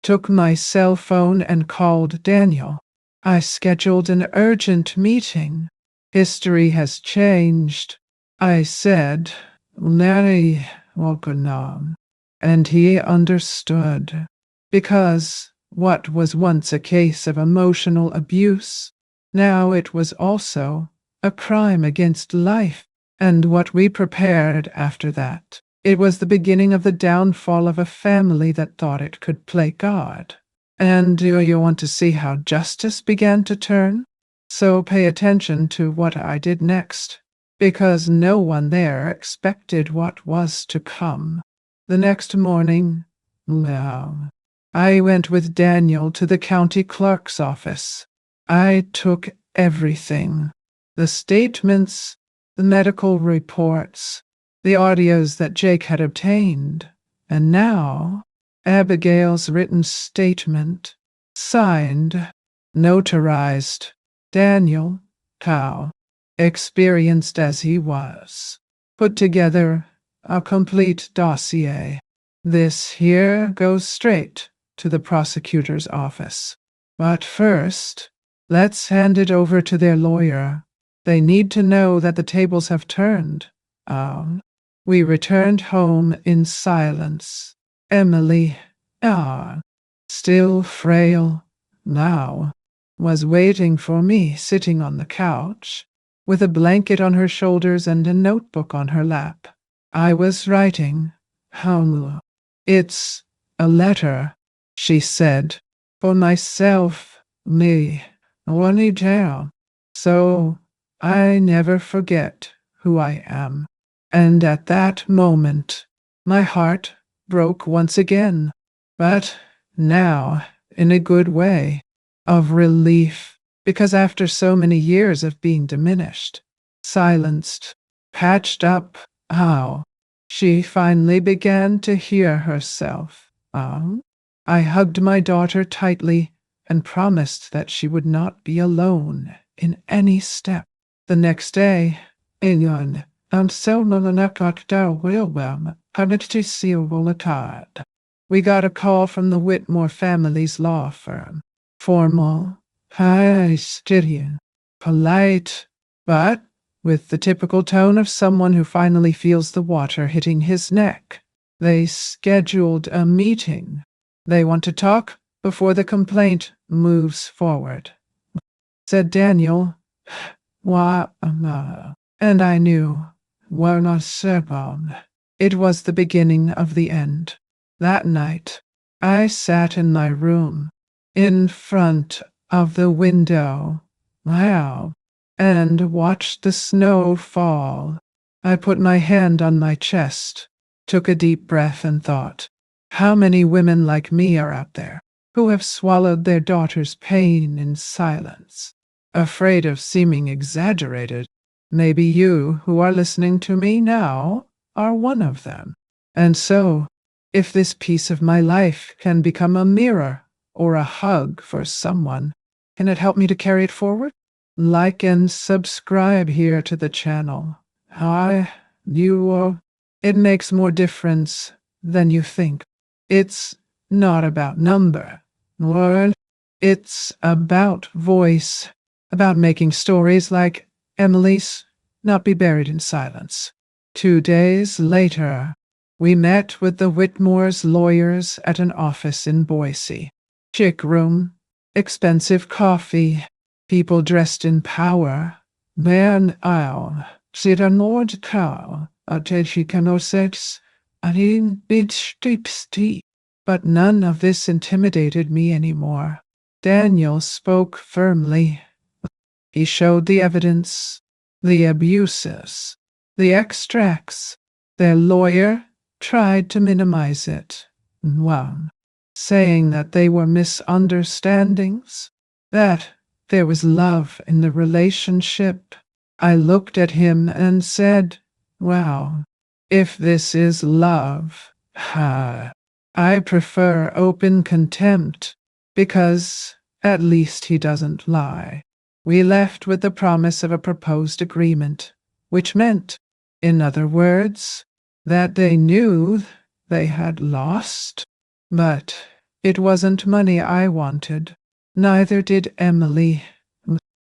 Speaker 1: took my cell phone and called Daniel. I scheduled an urgent meeting. History has changed. I said, Larry Walkenam, and he understood. Because what was once a case of emotional abuse, now it was also a crime against life. And what we prepared after that, it was the beginning of the downfall of a family that thought it could play God. And do you want to see how justice began to turn? So pay attention to what I did next, because no one there expected what was to come. The next morning, well, I went with Daniel to the county clerk's office. I took everything. The statements, the medical reports, the audios that Jake had obtained, and now Abigail's written statement, signed, notarized, Daniel Cow, experienced as he was, put together a complete dossier. This here goes straight to the prosecutor's office. But first, let's hand it over to their lawyer. They need to know that the tables have turned. We returned home in silence. Emily, still frail now, was waiting for me sitting on the couch, with a blanket on her shoulders and a notebook on her lap. I was writing. It's a letter, she said, for myself, me, only down. So I never forget who I am. And at that moment, my heart broke once again, but now in a good way, of relief, because after so many years of being diminished, silenced, patched up, she finally began to hear herself. I hugged my daughter tightly and promised that she would not be alone in any step. The next day, Inyon, and so we got a call from the Whitmore family's law firm. Formal, high-stadium, polite, but with the typical tone of someone who finally feels the water hitting his neck. They scheduled a meeting. They want to talk before the complaint moves forward, said Daniel. And I knew, it was the beginning of the end. That night, I sat in my room, in front of the window, and watched the snow fall. I put my hand on my chest, took a deep breath, and thought, how many women like me are out there who have swallowed their daughter's pain in silence, afraid of seeming exaggerated? Maybe you who are listening to me now are one of them. And so, if this piece of my life can become a mirror or a hug for someone, can it help me to carry it forward? Like and subscribe here to the channel. It makes more difference than you think. It's not about number, word. It's about voice, about making stories like Emily's not be buried in silence. 2 days later, we met with the Whitmore's lawyers at an office in Boise. Chic room, expensive coffee, people dressed in power. Man, sit a Lord cow, sex, big steep. But none of this intimidated me anymore. Daniel spoke firmly. He showed the evidence, the abuses, the extracts. Their lawyer tried to minimize it, well, saying that they were misunderstandings, that there was love in the relationship. I looked at him and said, well, if this is love, I prefer open contempt, because at least he doesn't lie. We left with the promise of a proposed agreement, which meant, in other words, that they knew they had lost. But it wasn't money I wanted. Neither did Emily.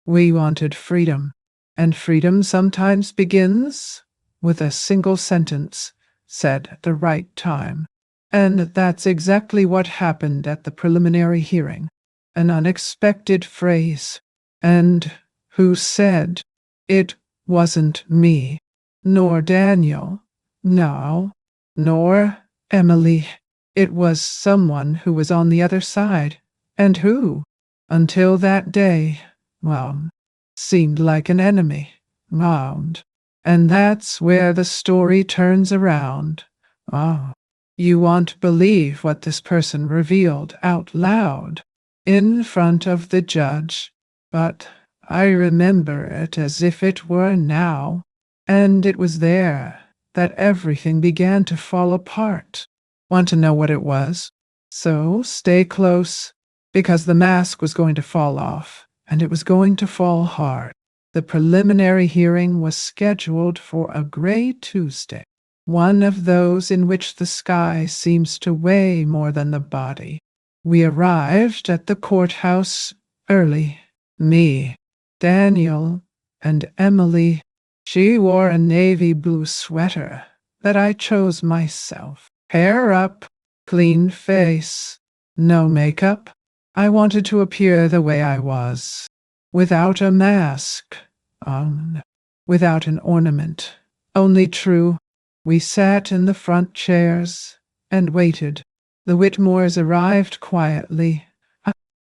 Speaker 1: We wanted freedom, and freedom sometimes begins with a single sentence said at the right time. And that's exactly what happened at the preliminary hearing. An unexpected phrase. And who said, "It wasn't me, nor Daniel, no, nor Emily. It was someone who was on the other side, and who, until that day, well, seemed like an enemy. Round. And that's where the story turns around. Oh, you won't believe what this person revealed out loud in front of the judge. But I remember it as if it were now, and it was there that everything began to fall apart. Want to know what it was? So stay close, because the mask was going to fall off, and it was going to fall hard. The preliminary hearing was scheduled for a gray Tuesday, one of those in which the sky seems to weigh more than the body. We arrived at the courthouse early. Me, Daniel, and Emily. She wore a navy blue sweater that I chose myself. Hair up, clean face, no makeup. I wanted to appear the way I was, without a mask on, without an ornament, only true. We sat in the front chairs and waited. The Whitmores arrived quietly.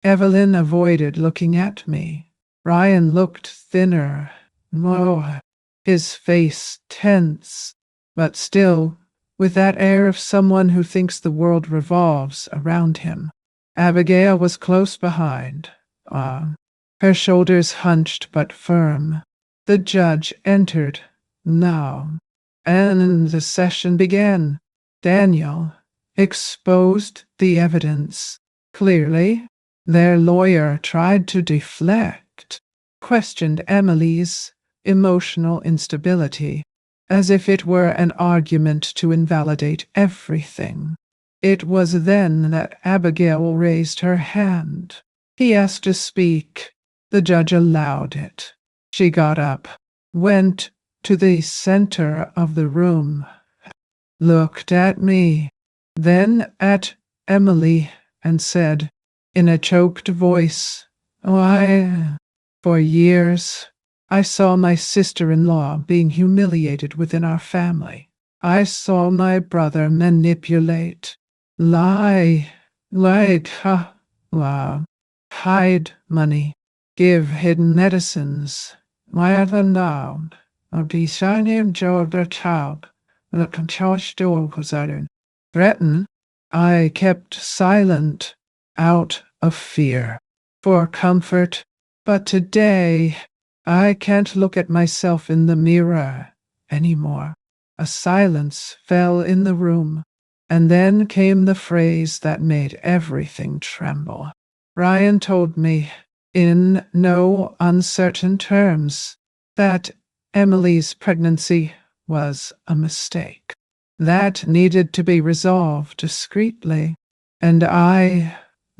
Speaker 1: Evelyn avoided looking at me. Ryan looked thinner, more, his face tense, but still with that air of someone who thinks the world revolves around him. Abigail was close behind, her shoulders hunched but firm. The judge entered now, and the session began. Daniel exposed the evidence clearly. Their lawyer tried to deflect, questioned Emily's emotional instability, as if it were an argument to invalidate everything. It was then that Abigail raised her hand. He asked to speak. The judge allowed it. She got up, went to the center of the room, looked at me, then at Emily, and said, in a choked voice, for years, I saw my sister-in-law being humiliated within our family. I saw my brother manipulate, lie, hide money, give hidden medicines. My other now, of the signing of the child, the control store was threatened. I kept silent, out of fear, for comfort, but today I can't look at myself in the mirror anymore. A silence fell in the room, and then came the phrase that made everything tremble. Ryan told me, in no uncertain terms, that Emily's pregnancy was a mistake. That needed to be resolved discreetly, and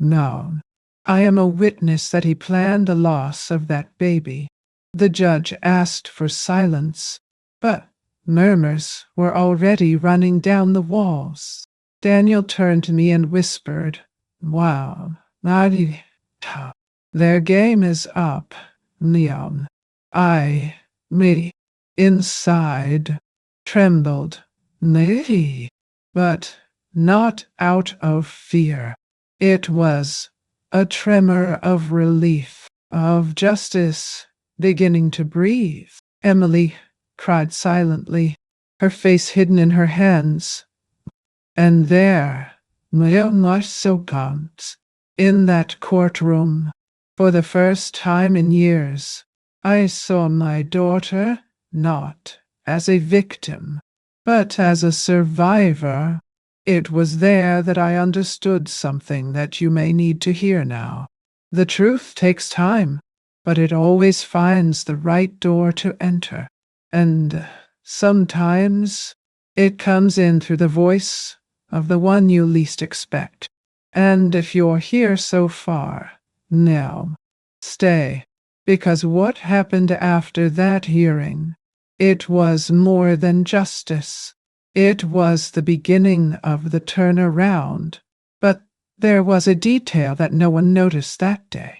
Speaker 1: no, I am a witness that he planned the loss of that baby. The judge asked for silence, but murmurs were already running down the walls. Daniel turned to me and whispered, "Wow, their game is up, Leon." Me, inside, trembled, but not out of fear. It was a tremor of relief, of justice, beginning to breathe. Emily cried silently, her face hidden in her hands. And there, my so comes, in that courtroom, for the first time in years, I saw my daughter not as a victim, but as a survivor. It was there that I understood something that you may need to hear now. The truth takes time, but it always finds the right door to enter. And sometimes it comes in through the voice of the one you least expect. And if you're here so far, now, stay, because what happened after that hearing, it was more than justice. It was the beginning of the turnaround. But there was a detail that no one noticed that day.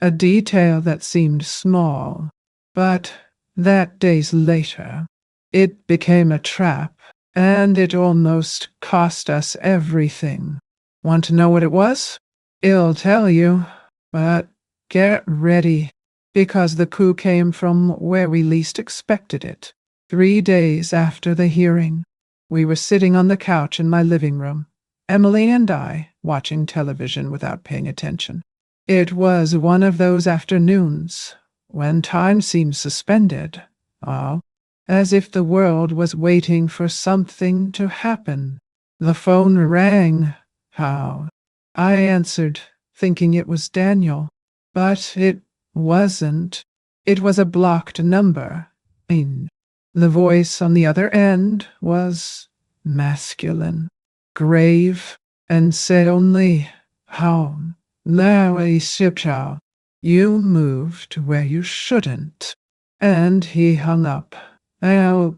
Speaker 1: A detail that seemed small, but that days later, it became a trap, and it almost cost us everything. Want to know what it was? I'll tell you, but get ready, because the coup came from where we least expected it. 3 days after the hearing, we were sitting on the couch in my living room, Emily and I, watching television without paying attention. It was one of those afternoons when time seems suspended, as if the world was waiting for something to happen. The phone rang. I answered, thinking it was Daniel, but it wasn't. It was a blocked number. The voice on the other end was masculine, grave, and said only, "How? Now, Shipchow, you moved where you shouldn't." And he hung up. At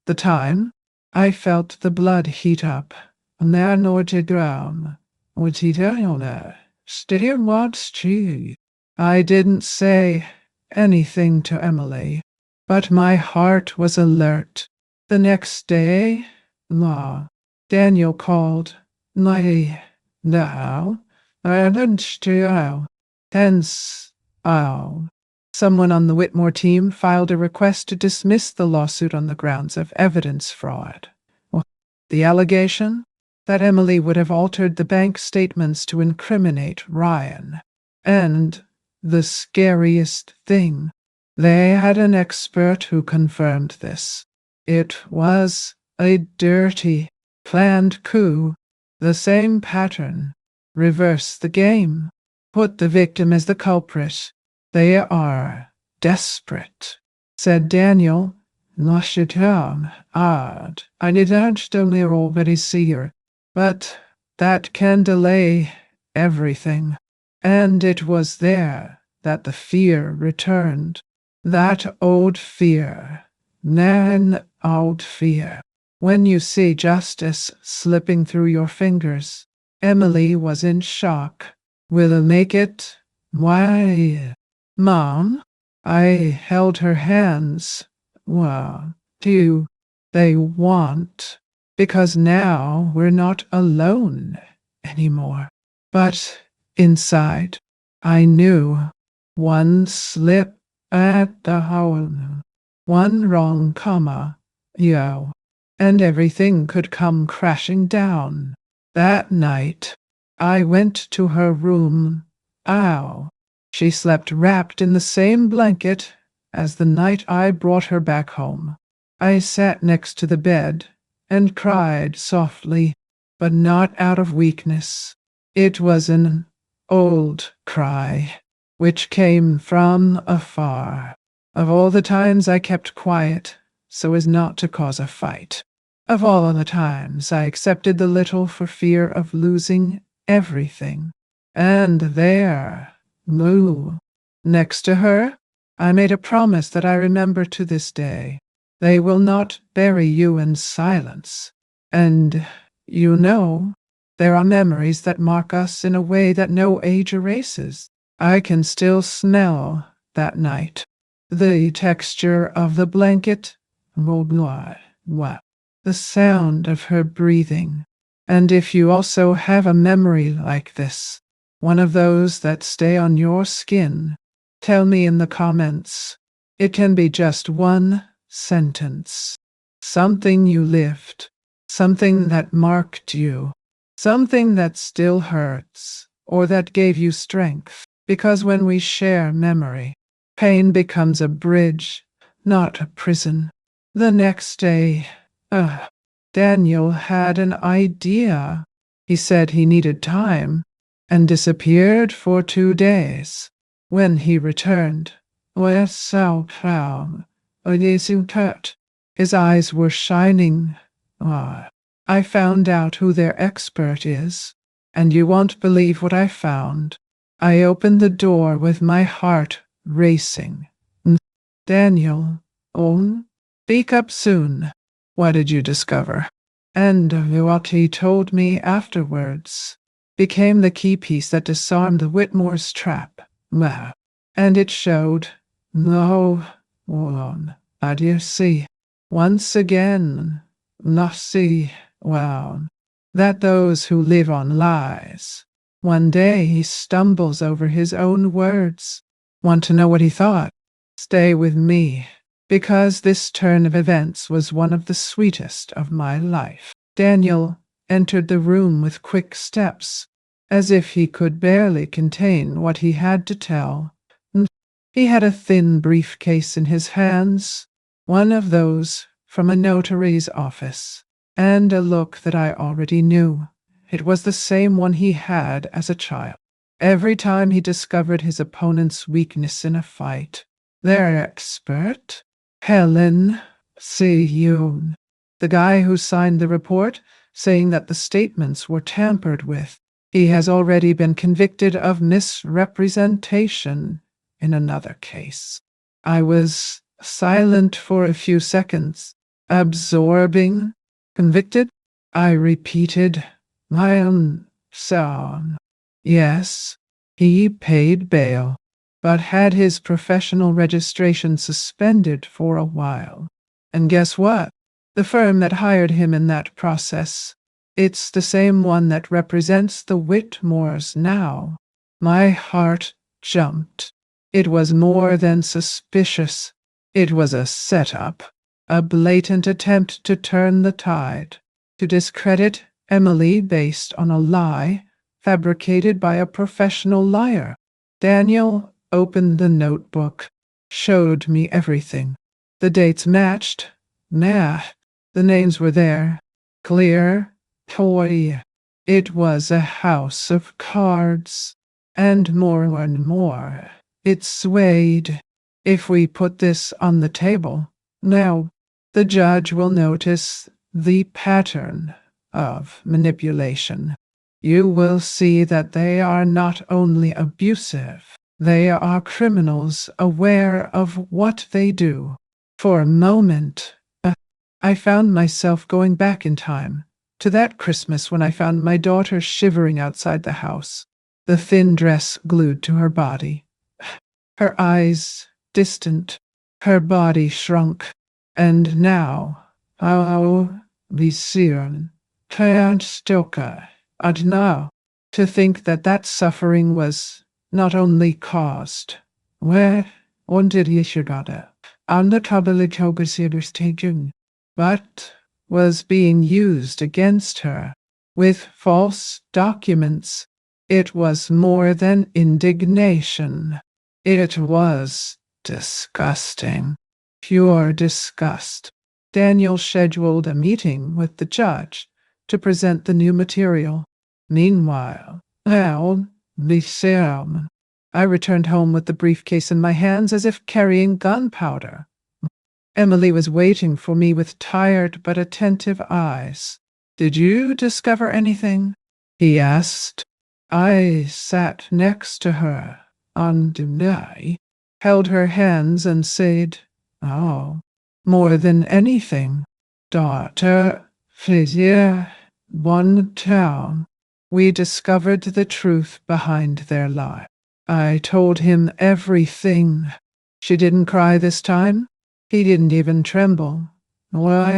Speaker 1: the time, I felt the blood heat up. I didn't say anything to Emily, but my heart was alert. The next day, Daniel called. Someone on the Whitmore team filed a request to dismiss the lawsuit on the grounds of evidence fraud. The allegation? That Emily would have altered the bank statements to incriminate Ryan. And the scariest thing, they had an expert who confirmed this. It was a dirty, planned coup. The same pattern. Reverse the game. Put the victim as the culprit. They are desperate, said Daniel. I didn't already see her, but that can delay everything. And it was there that the fear returned. That old fear. Nan old fear. When you see justice slipping through your fingers. Emily was in shock. Will I make it? Why? Mom? I held her hands. What do they want? Because now we're not alone anymore. But inside, I knew one slip at the howl, one wrong comma, and everything could come crashing down. That night, I went to her room. She slept wrapped in the same blanket as the night I brought her back home. I sat next to the bed and cried softly, but not out of weakness. It was an old cry, which came from afar. Of all the times I kept quiet, so as not to cause a fight. Of all the times I accepted the little for fear of losing everything. And there, next to her, I made a promise that I remember to this day. They will not bury you in silence. And, there are memories that mark us in a way that no age erases. I can still smell that night. The texture of the blanket, the sound of her breathing, And if you also have a memory like this, one of those that stay on your skin, tell me in the comments. It can be just one sentence. Something you lived, something that marked you, something that still hurts, or that gave you strength. Because when we share memory, pain becomes a bridge, not a prison. The next day, Daniel had an idea. He said he needed time and disappeared for 2 days. When he returned, was so proud. His eyes were shining. I found out who their expert is, and you won't believe what I found. I opened the door with my heart racing. Daniel, speak up soon. What did you discover? And what he told me afterwards became the key piece that disarmed the Whitmore's trap. And it showed no one. I do see. Once again, that those who live on lies. One day he stumbles over his own words. Want to know what he thought? Stay with me, because this turn of events was one of the sweetest of my life. Daniel entered the room with quick steps, as if he could barely contain what he had to tell. He had a thin briefcase in his hands, one of those from a notary's office, and a look that I already knew. It was the same one he had as a child. Every time he discovered his opponent's weakness in a fight, their expert, Helen Yoon, the guy who signed the report saying that the statements were tampered with, he has already been convicted of misrepresentation in another case. I was silent for a few seconds, absorbing. Convicted? I repeated my own sound. Yes, he paid bail, but had his professional registration suspended for a while. And guess what? The firm that hired him in that process, it's the same one that represents the Whitmores now. My heart jumped. It was more than suspicious. It was a setup, a blatant attempt to turn the tide, to discredit Emily based on a lie fabricated by a professional liar. Daniel opened the notebook, showed me everything. The dates matched. The names were there. Clear. Toy. It was a house of cards. And more. It swayed. If we put this on the table, now, the judge will notice the pattern of manipulation. You will see that they are not only abusive, they are criminals aware of what they do. For a moment, I found myself going back in time to that Christmas when I found my daughter shivering outside the house, the thin dress glued to her body, her eyes distant, her body shrunk, and now, Visieren, Stoker, and now, to think that that suffering was not only caused, where, did he schade, an der Tabelikogesidustegen, but was being used against her with false documents. It was more than indignation. It was disgusting. Pure disgust. Daniel scheduled a meeting with the judge to present the new material. Meanwhile, I returned home with the briefcase in my hands as if carrying gunpowder. Emily was waiting for me with tired but attentive eyes. Did you discover anything? He asked. I sat next to her, and I held her hands and said, more than anything, daughter, Frisier, one town. We discovered the truth behind their lie. I told him everything. She didn't cry this time. He didn't even tremble. Not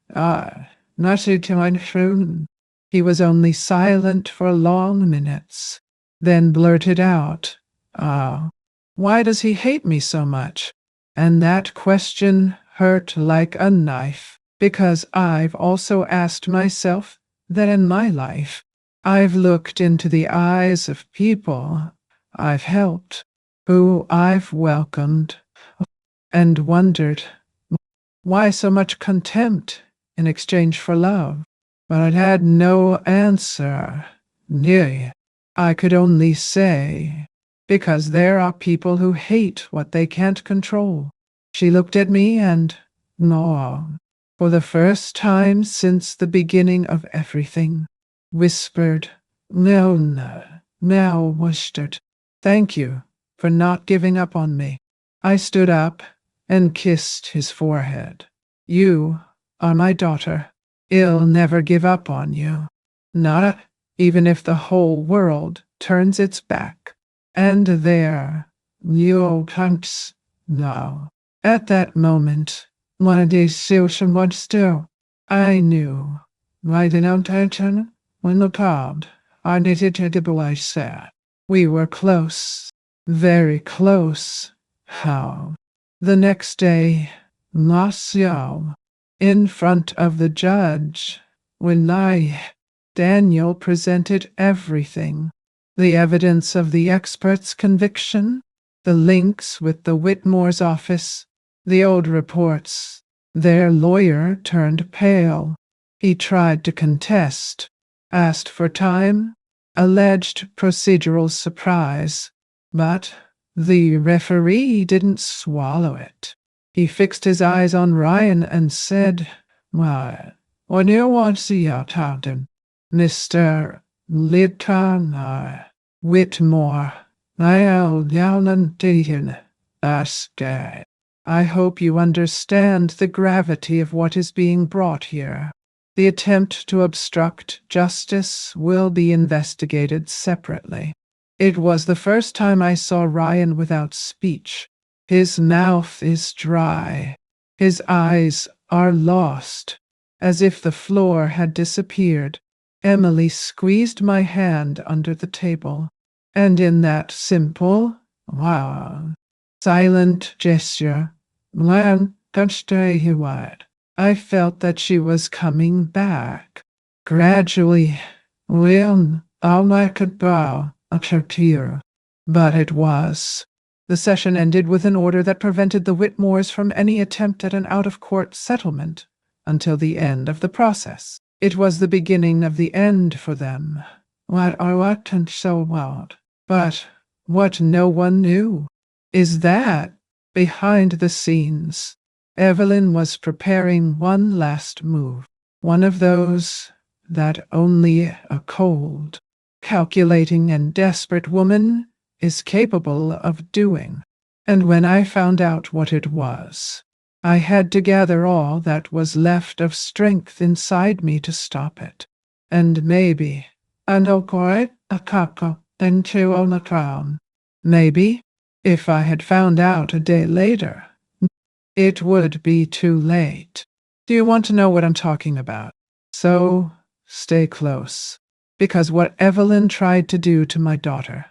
Speaker 1: to my phone. He was only silent for long minutes, then blurted out, "Oh, why does he hate me so much?" And that question hurt like a knife, because I've also asked myself that in my life. I've looked into the eyes of people I've helped, who I've welcomed, and wondered why so much contempt in exchange for love. But I had no answer. Nay, I could only say, because there are people who hate what they can't control. She looked at me and, no, for the first time since the beginning of everything, whispered, "No, no, now, whispered, thank you for not giving up on me." I stood up and kissed his forehead. "You are my daughter. I'll never give up on you. Not even if the whole world turns its back." And there, you can't now. At that moment, one day someone still, I knew. Right in attention, when the called, I needed to do what I said. We were close, very close. How? The next day, Martial, in front of the judge, when Daniel presented everything, the evidence of the expert's conviction, the links with the Whitmore's office, the old reports. Their lawyer turned pale. He tried to contest, asked for time, alleged procedural surprise, but the referee didn't swallow it. He fixed his eyes on Ryan and said, what do you want to see out, Houghton? Mr. Litton, Whitmore, I'll down and taken. That's dead. I hope you understand the gravity of what is being brought here. The attempt to obstruct justice will be investigated separately." It was the first time I saw Ryan without speech. His mouth is dry. His eyes are lost, as if the floor had disappeared. Emily squeezed my hand under the table, and in that simple, silent gesture, I felt that she was coming back. Gradually, all I could bow up her tear. But it was. The session ended with an order that prevented the Whitmores from any attempt at an out-of-court settlement until the end of the process. It was the beginning of the end for them. What and so what? But what no one knew is that, behind the scenes, Evelyn was preparing one last move, one of those that only a cold, calculating and desperate woman is capable of doing. And when I found out what it was, I had to gather all that was left of strength inside me to stop it. And maybe, and quite a couple, then two on the crown. Maybe, if I had found out a day later, it would be too late. Do you want to know what I'm talking about? So, stay close. Because what Evelyn tried to do to my daughter,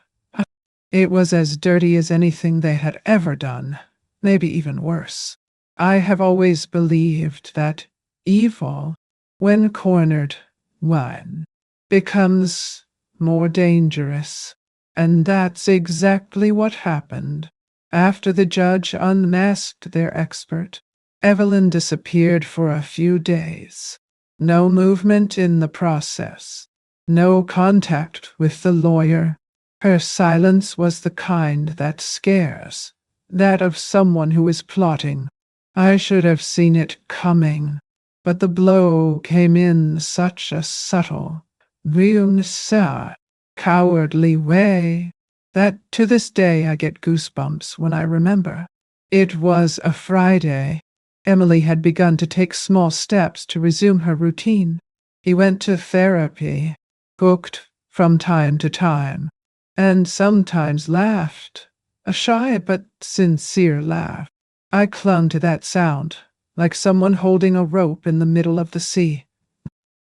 Speaker 1: it was as dirty as anything they had ever done, maybe even worse. I have always believed that evil, when cornered, becomes more dangerous. And that's exactly what happened. After the judge unmasked their expert, Evelyn disappeared for a few days. No movement in the process. No contact with the lawyer. Her silence was the kind that scares, that of someone who is plotting. I should have seen it coming, but the blow came in such a subtle, real sad, cowardly way that to this day I get goosebumps when I remember. It was a Friday. Emily had begun to take small steps to resume her routine. He went to therapy, cooked from time to time, and sometimes laughed, a shy but sincere laugh. I clung to that sound, like someone holding a rope in the middle of the sea.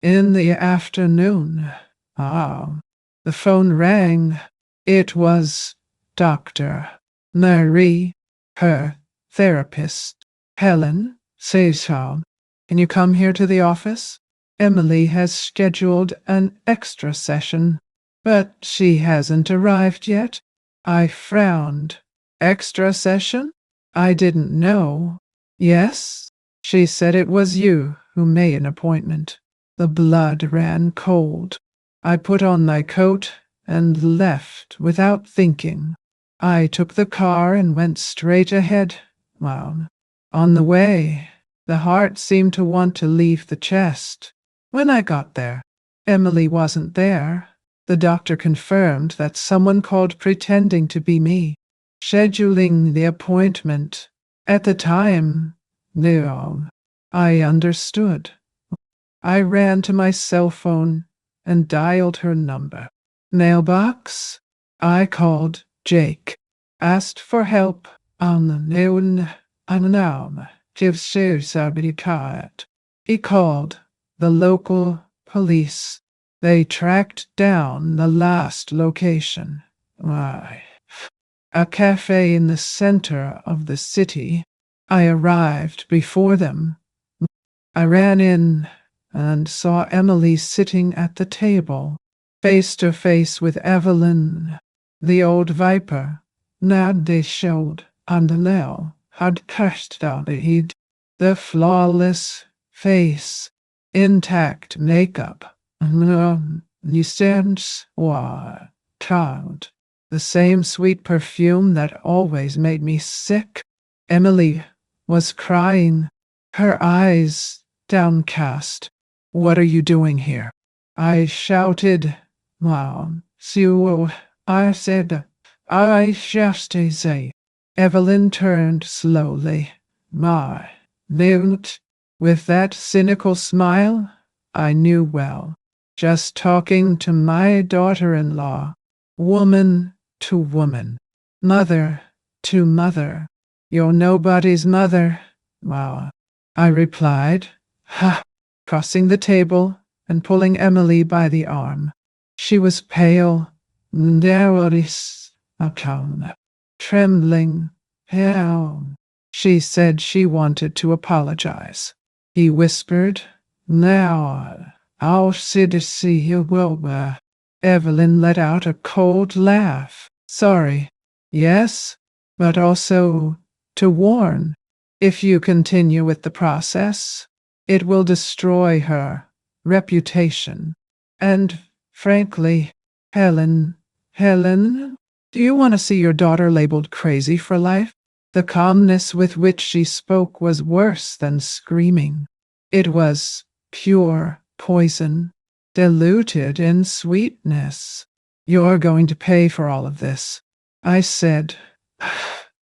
Speaker 1: in the afternoon. Ah, the phone rang. It was Dr. Marie, her therapist. Helen, says so. Can you come here to the office? Emily has scheduled an extra session, but she hasn't arrived yet. I frowned. Extra session? I didn't know. Yes? She said it was you who made an appointment. The blood ran cold. I put on my coat and left without thinking. I took the car and went straight ahead. Well, on the way, the heart seemed to want to leave the chest. When I got there, Emily wasn't there. The doctor confirmed that someone called pretending to be me, scheduling the appointment. At the time, no, I understood. I ran to my cell phone and dialed her number. Mailbox? I called Jake, asked for help on the known unknown. He called the local police. They tracked down the last location. Why? A cafe in the center of the city. I arrived before them. I ran in and saw Emily sitting at the table, face to face with Evelyn, the old viper. Now they showed on the nail had touched on the flawless face, intact makeup, nuisance or child, the same sweet perfume that always made me sick. Emily was crying, her eyes downcast. What are you doing here? I shouted. Mom, so I said, I just say. Evelyn turned slowly. My, didn't. With that cynical smile, I knew well. Just talking to my daughter-in-law, woman to woman, mother to mother. You're nobody's mother. Well, I replied, ha, crossing the table and pulling Emily by the arm. She was pale, trembling, pale. She said she wanted to apologize. He whispered, now, I'll sit to see you will. Evelyn let out a cold laugh. Sorry. Yes, but also to warn. If you continue with the process, it will destroy her reputation. And, frankly, Helen, do you want to see your daughter labeled crazy for life? The calmness with which she spoke was worse than screaming. It was pure poison, diluted in sweetness. You're going to pay for all of this, I said.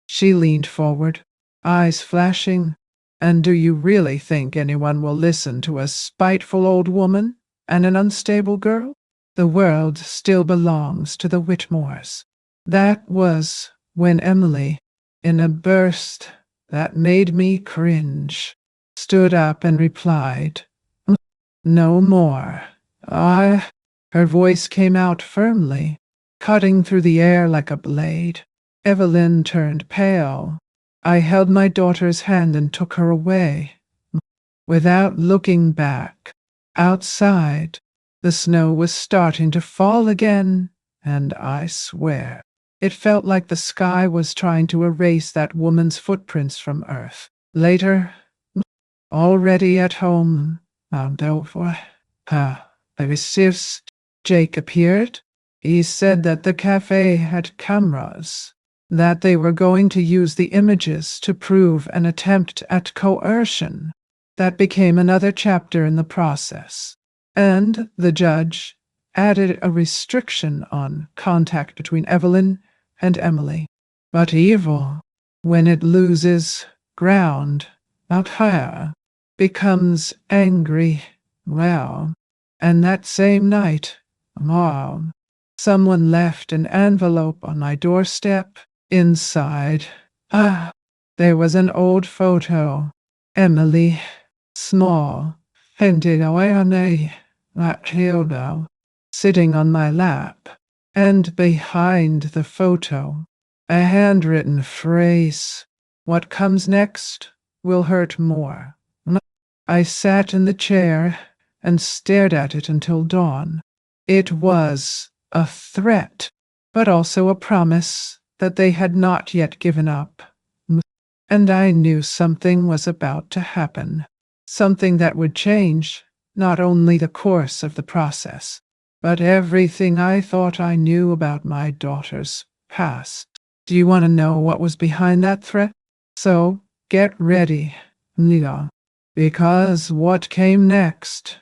Speaker 1: She leaned forward, eyes flashing. And do you really think anyone will listen to a spiteful old woman and an unstable girl? The world still belongs to the Whitmores. That was when Emily, in a burst that made me cringe, stood up and replied, no more. Her voice came out firmly, cutting through the air like a blade. Evelyn turned pale. I held my daughter's hand and took her away. Without looking back, outside, the snow was starting to fall again, and I swear, it felt like the sky was trying to erase that woman's footprints from earth. Later, already at home, Jake appeared. He said that the cafe had cameras, that they were going to use the images to prove an attempt at coercion. That became another chapter in the process. And the judge added a restriction on contact between Evelyn and Emily. But evil, when it loses ground out higher, becomes angry. Well, and that same night, Mom, someone left an envelope on my doorstep. Inside, there was an old photo. Emily, small, handed away on that dildo sitting on my lap, and behind the photo, a handwritten phrase. What comes next will hurt more. I sat in the chair and stared at it until dawn. It was a threat, but also a promise that they had not yet given up. And I knew something was about to happen. Something that would change not only the course of the process, but everything I thought I knew about my daughter's past. Do you want to know what was behind that threat? So get ready, Nida, because what came next,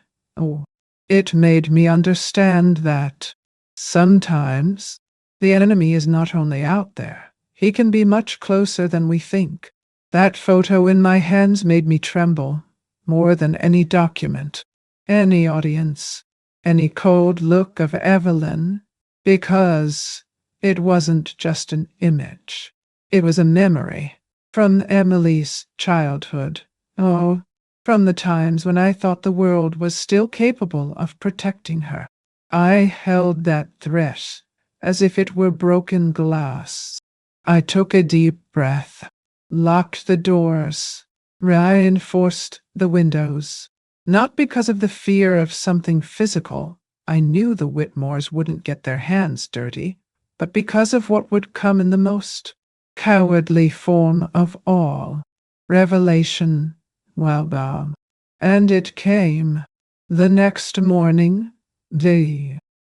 Speaker 1: it made me understand that sometimes the enemy is not only out there, he can be much closer than we think. That photo in my hands made me tremble more than any document, any audience, any cold look of Evelyn, because it wasn't just an image. It was a memory from Emily's childhood. Oh, from the times when I thought the world was still capable of protecting her. I held that threat as if it were broken glass. I took a deep breath, locked the doors, reinforced the windows. Not because of the fear of something physical. I knew the Whitmores wouldn't get their hands dirty, but because of what would come in the most cowardly form of all, revelation. Well, Bob. And it came. The next morning,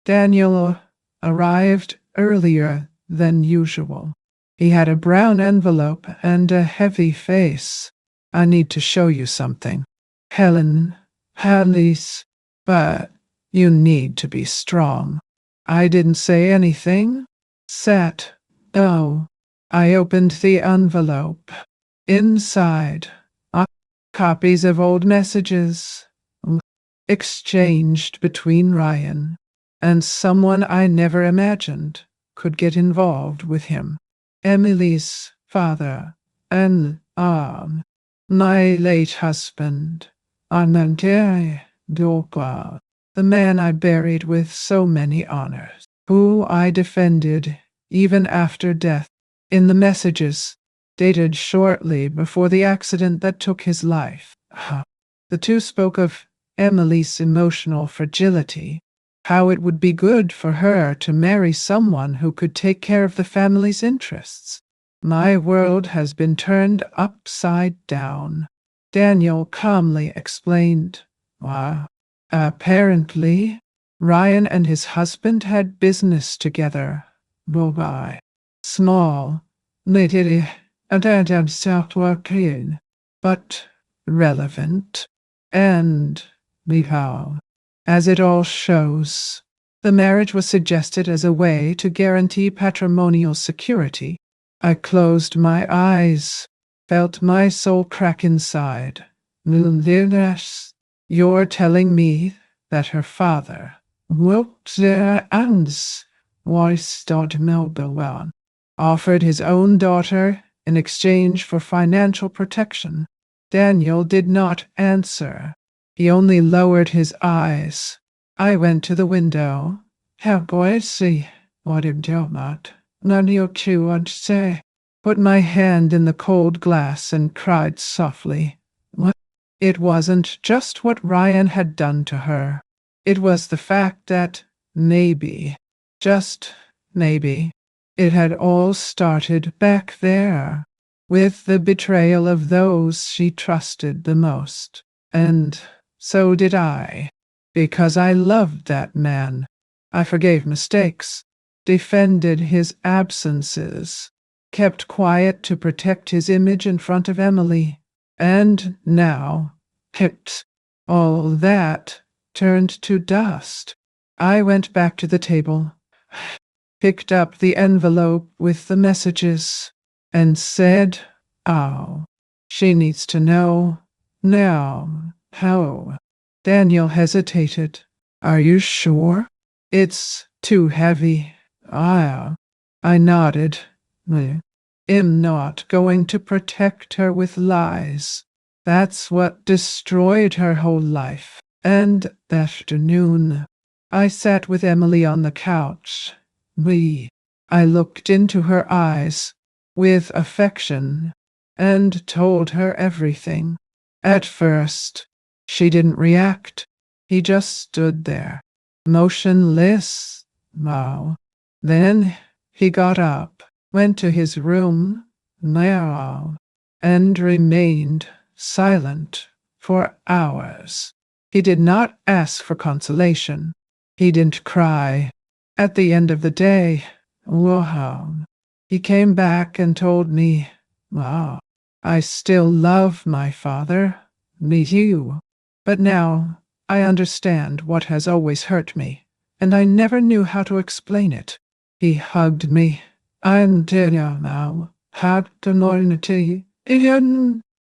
Speaker 1: Daniel arrived earlier than usual. He had a brown envelope and a heavy face. I need to show you something. Helen, Alice, but you need to be strong. I didn't say anything. Sat. Oh. I opened the envelope. Inside, copies of old messages exchanged between Ryan and someone I never imagined could get involved with him. Emily's father and my late husband, Anante Dokwa, the man I buried with so many honors, who I defended even after death. In the messages, dated shortly before the accident that took his life, the two spoke of Emily's emotional fragility, how it would be good for her to marry someone who could take care of the family's interests. My world has been turned upside down, Daniel calmly explained. Apparently, Ryan and his husband had business together. Bye. Small, little, and self-working, but relevant. And how, as it all shows, the marriage was suggested as a way to guarantee patrimonial security. I closed my eyes, felt my soul crack inside. You're telling me that her father worked there and was Melbourne, offered his own daughter in exchange for financial protection. Daniel did not answer. He only lowered his eyes. I went to the window. How boy see what him do not. None you would say. Put my hand in the cold glass and cried softly. What? It wasn't just what Ryan had done to her. It was the fact that maybe, just maybe, it had all started back there, with the betrayal of those she trusted the most. And so did I, because I loved that man. I forgave mistakes, defended his absences, kept quiet to protect his image in front of Emily. And now, all that turned to dust. I went back to the table, picked up the envelope with the messages, and said, "Oh, she needs to know now." How? Daniel hesitated. Are you sure? It's too heavy. I nodded. I'm not going to protect her with lies. That's what destroyed her whole life. And that afternoon, I sat with Emily on the couch. I looked into her eyes with affection and told her everything. At first, she didn't react. He just stood there, motionless. Now, then he got up, went to his room, now, and remained silent for hours. He did not ask for consolation. He didn't cry. At the end of the day, wow, he came back and told me, wow, I still love my father, me you. But now I understand what has always hurt me, and I never knew how to explain it. He hugged me. I'm dead now. Had to learn to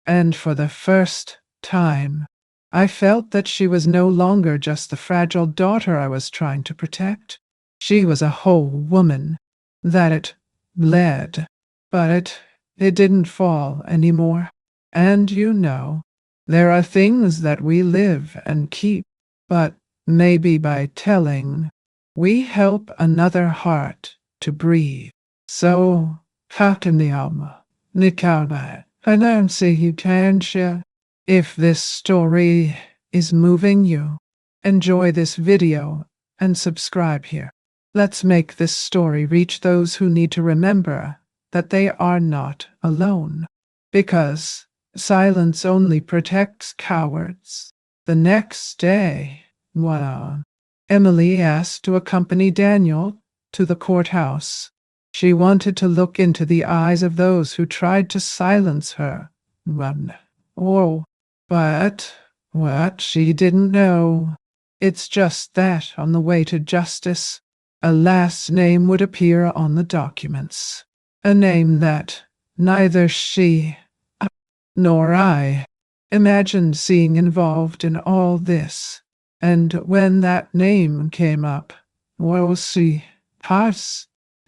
Speaker 1: and for the first time, I felt that she was no longer just the fragile daughter I was trying to protect. She was a whole woman. That it bled, but it didn't fall anymore. And there are things that we live and keep, but maybe by telling, we help another heart to breathe. So, Fatimiyama, Nikaba, and I'm you can share. If this story is moving you, enjoy this video and subscribe here. Let's make this story reach those who need to remember that they are not alone. Because silence only protects cowards. The next day, Emily asked to accompany Daniel to the courthouse. She wanted to look into the eyes of those who tried to silence her. But what she didn't know, it's just that on the way to justice, a last name would appear on the documents. A name that neither she nor I imagined seeing involved in all this. And when that name came up,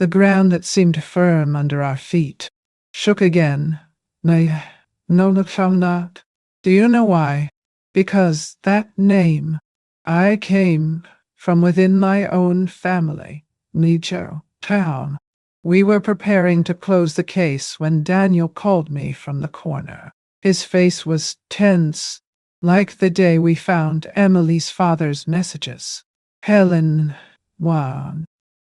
Speaker 1: the ground that seemed firm under our feet shook again. No, not. Do you know why? Because that name, I came from within my own family, Nicho town. We were preparing to close the case when Daniel called me from the corner. His face was tense, like the day we found Emily's father's messages. Helen,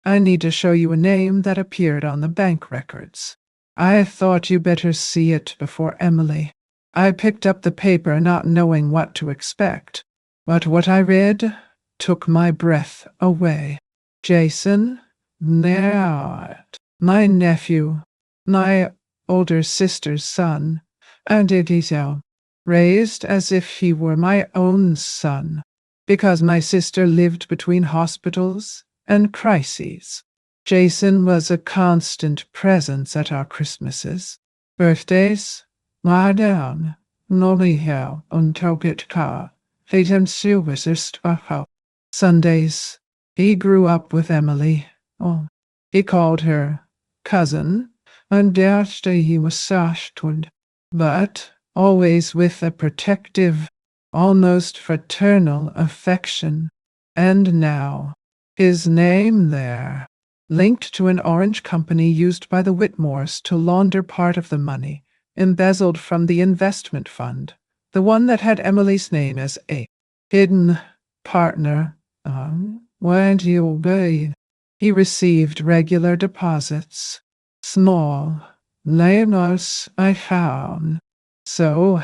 Speaker 1: I need to show you a name that appeared on the bank records. I thought you better see it before Emily. I picked up the paper not knowing what to expect, but what I read took my breath away. Jason, my nephew, my older sister's son, and Edizo, raised as if he were my own son, because my sister lived between hospitals and crises. Jason was a constant presence at our Christmases, birthdays, Madame, Noliho, Untobitka, Fatum Silverstwaho. Sundays, he grew up with Emily. He called her cousin, and after he was sashtwood, but always with a protective, almost fraternal affection. And now, his name there, linked to an orange company used by the Whitmores to launder part of the money embezzled from the investment fund, the one that had Emily's name as a hidden partner. When he obeyed, he received regular deposits, small, layers I found, so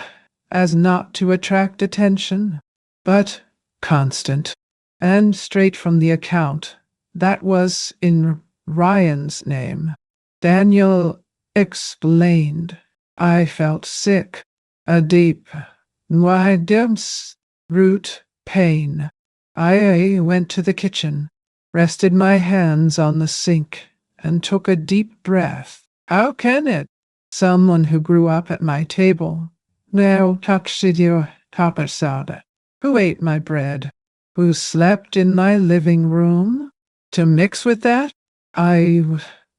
Speaker 1: as not to attract attention, but constant, and straight from the account that was in Ryan's name. Daniel explained. I felt sick, a deep, root pain. I went to the kitchen, rested my hands on the sink, and took a deep breath. How can it? Someone who grew up at my table, now Takshidio Tapasada, who ate my bread, who slept in my living room, to mix with that? I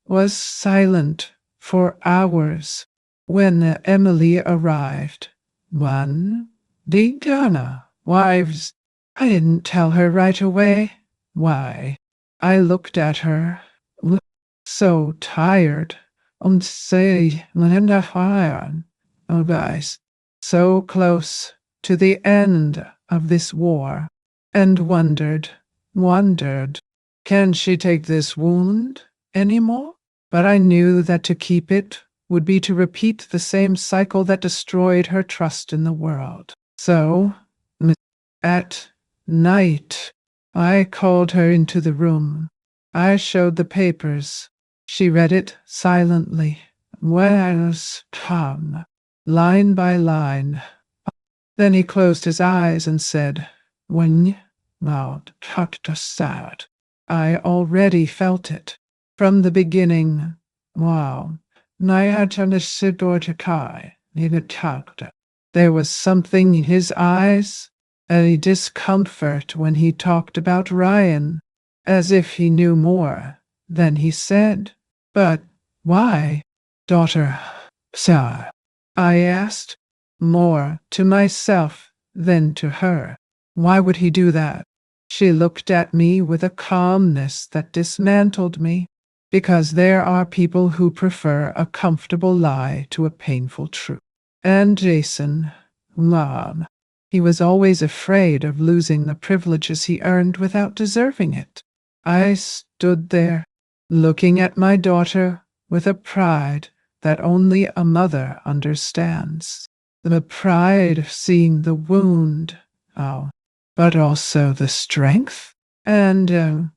Speaker 1: was silent for hours. When Emily arrived, One, Degana, wives. I didn't tell her right away. Why? I looked at her, so tired, and say, Linda Fire, oh guys, so close to the end of this war, and wondered, can she take this wound anymore? But I knew that to keep it would be to repeat the same cycle that destroyed her trust in the world. So, at night, I called her into the room. I showed the papers. She read it silently. Where's Tom? Line by line. Then he closed his eyes and said, when loud Dr. Sad. I already felt it. From the beginning. Wow. There was something in his eyes, a discomfort when he talked about Ryan, as if he knew more than he said. But why, daughter, sir? I asked, more to myself than to her. Why would he do that? She looked at me with a calmness that dismantled me, because there are people who prefer a comfortable lie to a painful truth. And Jason, Mom, he was always afraid of losing the privileges he earned without deserving it. I stood there, looking at my daughter with a pride that only a mother understands. The pride of seeing the wound, but also the strength. And,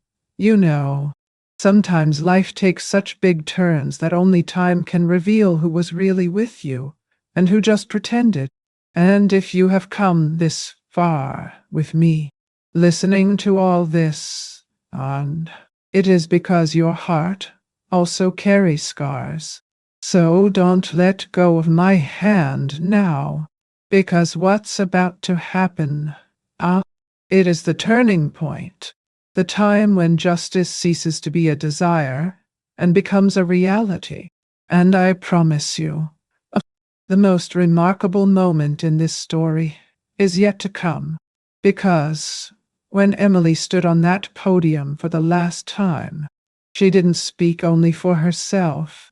Speaker 1: sometimes life takes such big turns that only time can reveal who was really with you and who just pretended. And if you have come this far with me, listening to all this, and it is because your heart also carries scars. So don't let go of my hand now, because what's about to happen, it is the turning point, the time when justice ceases to be a desire and becomes a reality. And I promise you, the most remarkable moment in this story is yet to come, because when Emily stood on that podium for the last time, she didn't speak only for herself.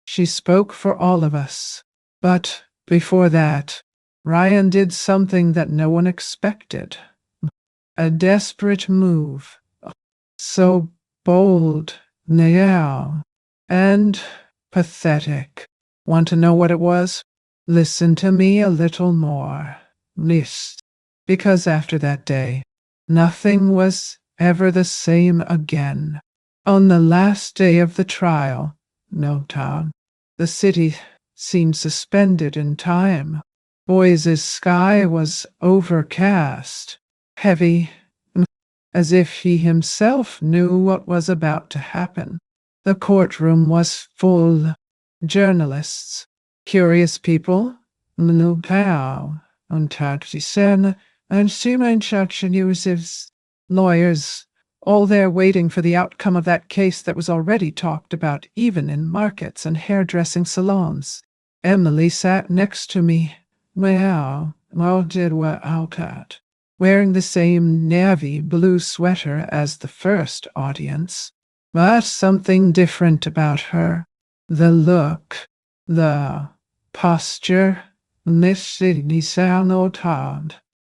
Speaker 1: She spoke for all of us. But before that, Ryan did something that no one expected. A desperate move. So bold, now, and pathetic. Want to know what it was? Listen to me a little more. List. Because after that day, nothing was ever the same again. On the last day of the trial, no town, the city seemed suspended in time. Boy's sky was overcast, heavy, as if he himself knew what was about to happen. The courtroom was full. Journalists, curious people, lawyers, all there waiting for the outcome of that case that was already talked about even in markets and hairdressing salons. Emily sat next to me. Wearing the same navy blue sweater as the first audience, but something different about her. The look, the posture,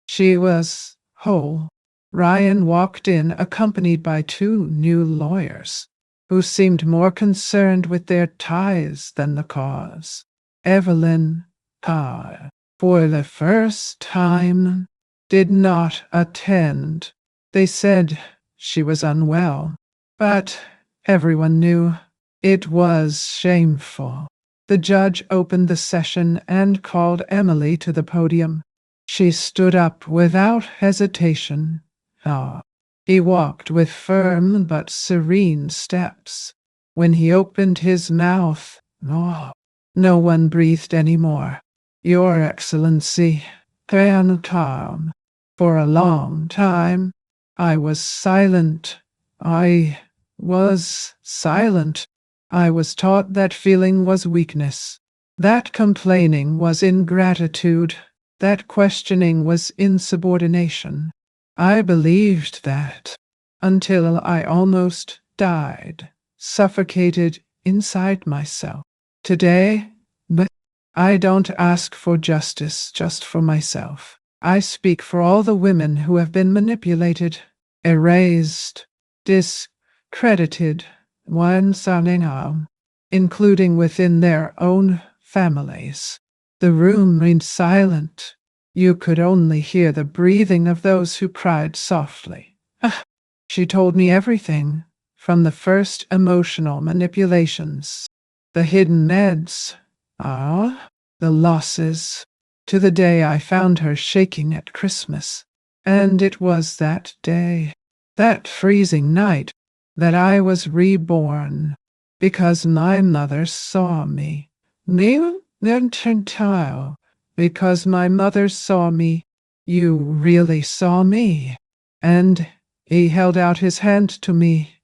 Speaker 1: she was whole. Ryan walked in accompanied by two new lawyers, who seemed more concerned with their ties than the cause. Evelyn, for the first time, did not attend. They said she was unwell, but everyone knew it was shameful. The judge opened the session and called Emily to the podium. She stood up without hesitation. He walked with firm but serene steps. When he opened his mouth, no one breathed anymore. Your Excellency, for a long time, I was silent. I was silent. I was taught that feeling was weakness, That complaining was ingratitude. That questioning was insubordination. I believed that until I almost died, suffocated inside myself. Today, but I don't ask for justice just for myself. I speak for all the women who have been manipulated, erased, discredited, once on, including within their own families. The room remained silent. You could only hear the breathing of those who cried softly. She told me everything, from the first emotional manipulations, the hidden meds, the losses, to the day I found her shaking at Christmas. And it was that day, that freezing night, that I was reborn, because my mother saw me. Because my mother saw me. You really saw me. And he held out his hand to me.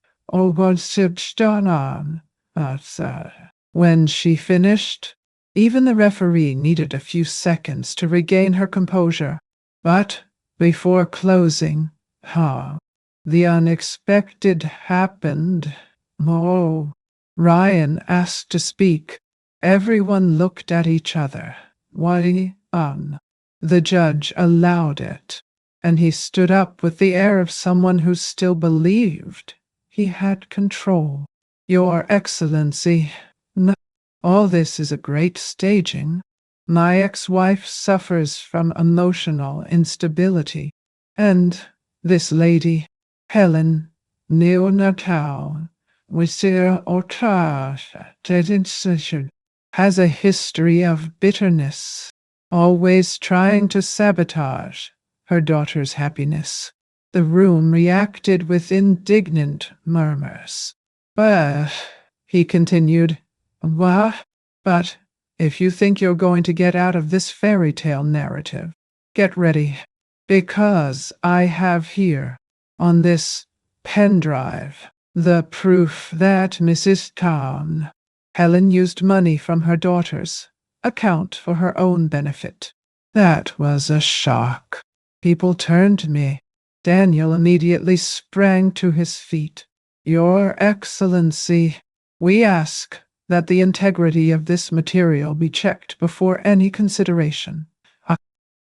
Speaker 1: When she finished, even the referee needed a few seconds to regain her composure. But before closing, the unexpected happened. Ryan asked to speak. Everyone looked at each other. The judge allowed it, and he stood up with the air of someone who still believed he had control. Your Excellency, all this is a great staging. My ex-wife suffers from emotional instability, and this lady, Helen, neonatal, has a history of bitterness, always trying to sabotage her daughter's happiness. The room reacted with indignant murmurs. But, he continued, but if you think you're going to get out of this fairy tale narrative, get ready, because I have here, on this pen drive, the proof that Mrs. Helen used money from her daughter's account for her own benefit. That was a shock. People turned to me. Daniel immediately sprang to his feet. Your Excellency, we ask that the integrity of this material be checked before any consideration.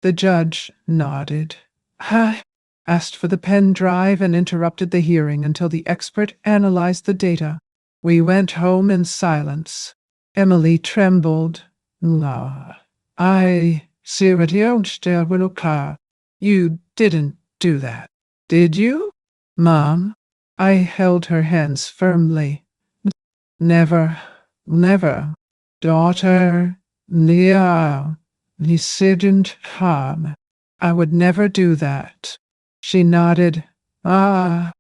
Speaker 1: The judge nodded. Asked for the pen drive and interrupted the hearing until the expert analyzed the data. We went home in silence. Emily trembled. You didn't do that, did you, Mom? I held her hands firmly. Never, never. Daughter, didn't harm. I would never do that. She nodded. But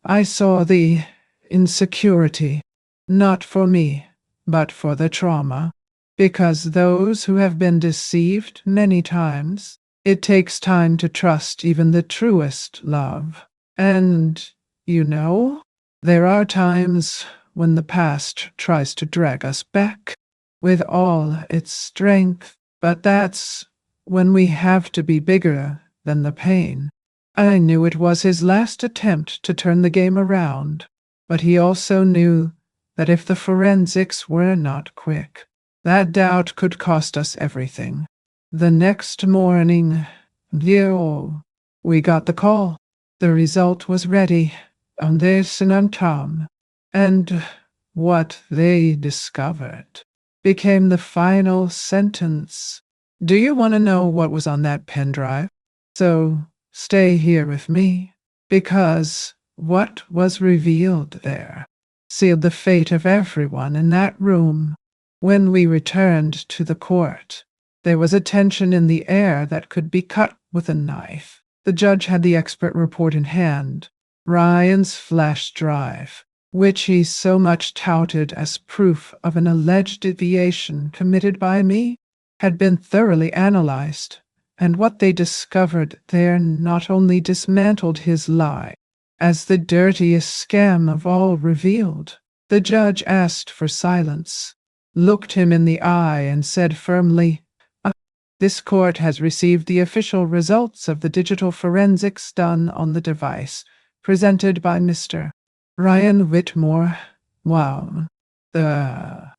Speaker 1: I saw the insecurity, not for me, but for the trauma. Because those who have been deceived many times, it takes time to trust even the truest love. And, there are times when the past tries to drag us back with all its strength, but that's when we have to be bigger than the pain. I knew it was his last attempt to turn the game around, but he also knew that if the forensics were not quick, that doubt could cost us everything. The next morning, we got the call. The result was ready on this and Tom, and what they discovered became the final sentence. Do you want to know what was on that pen drive? So stay here with me, because what was revealed there sealed the fate of everyone in that room. When we returned to the court, there was a tension in the air that could be cut with a knife. The judge had the expert report in hand. Ryan's flash drive, which he so much touted as proof of an alleged deviation committed by me, had been thoroughly analyzed, and what they discovered there not only dismantled his lie, as the dirtiest scam of all revealed. The judge asked for silence. looked him in the eye and said firmly, "This court has received the official results of the digital forensics done on the device, presented by Mr. Ryan Whitmore. Wow. The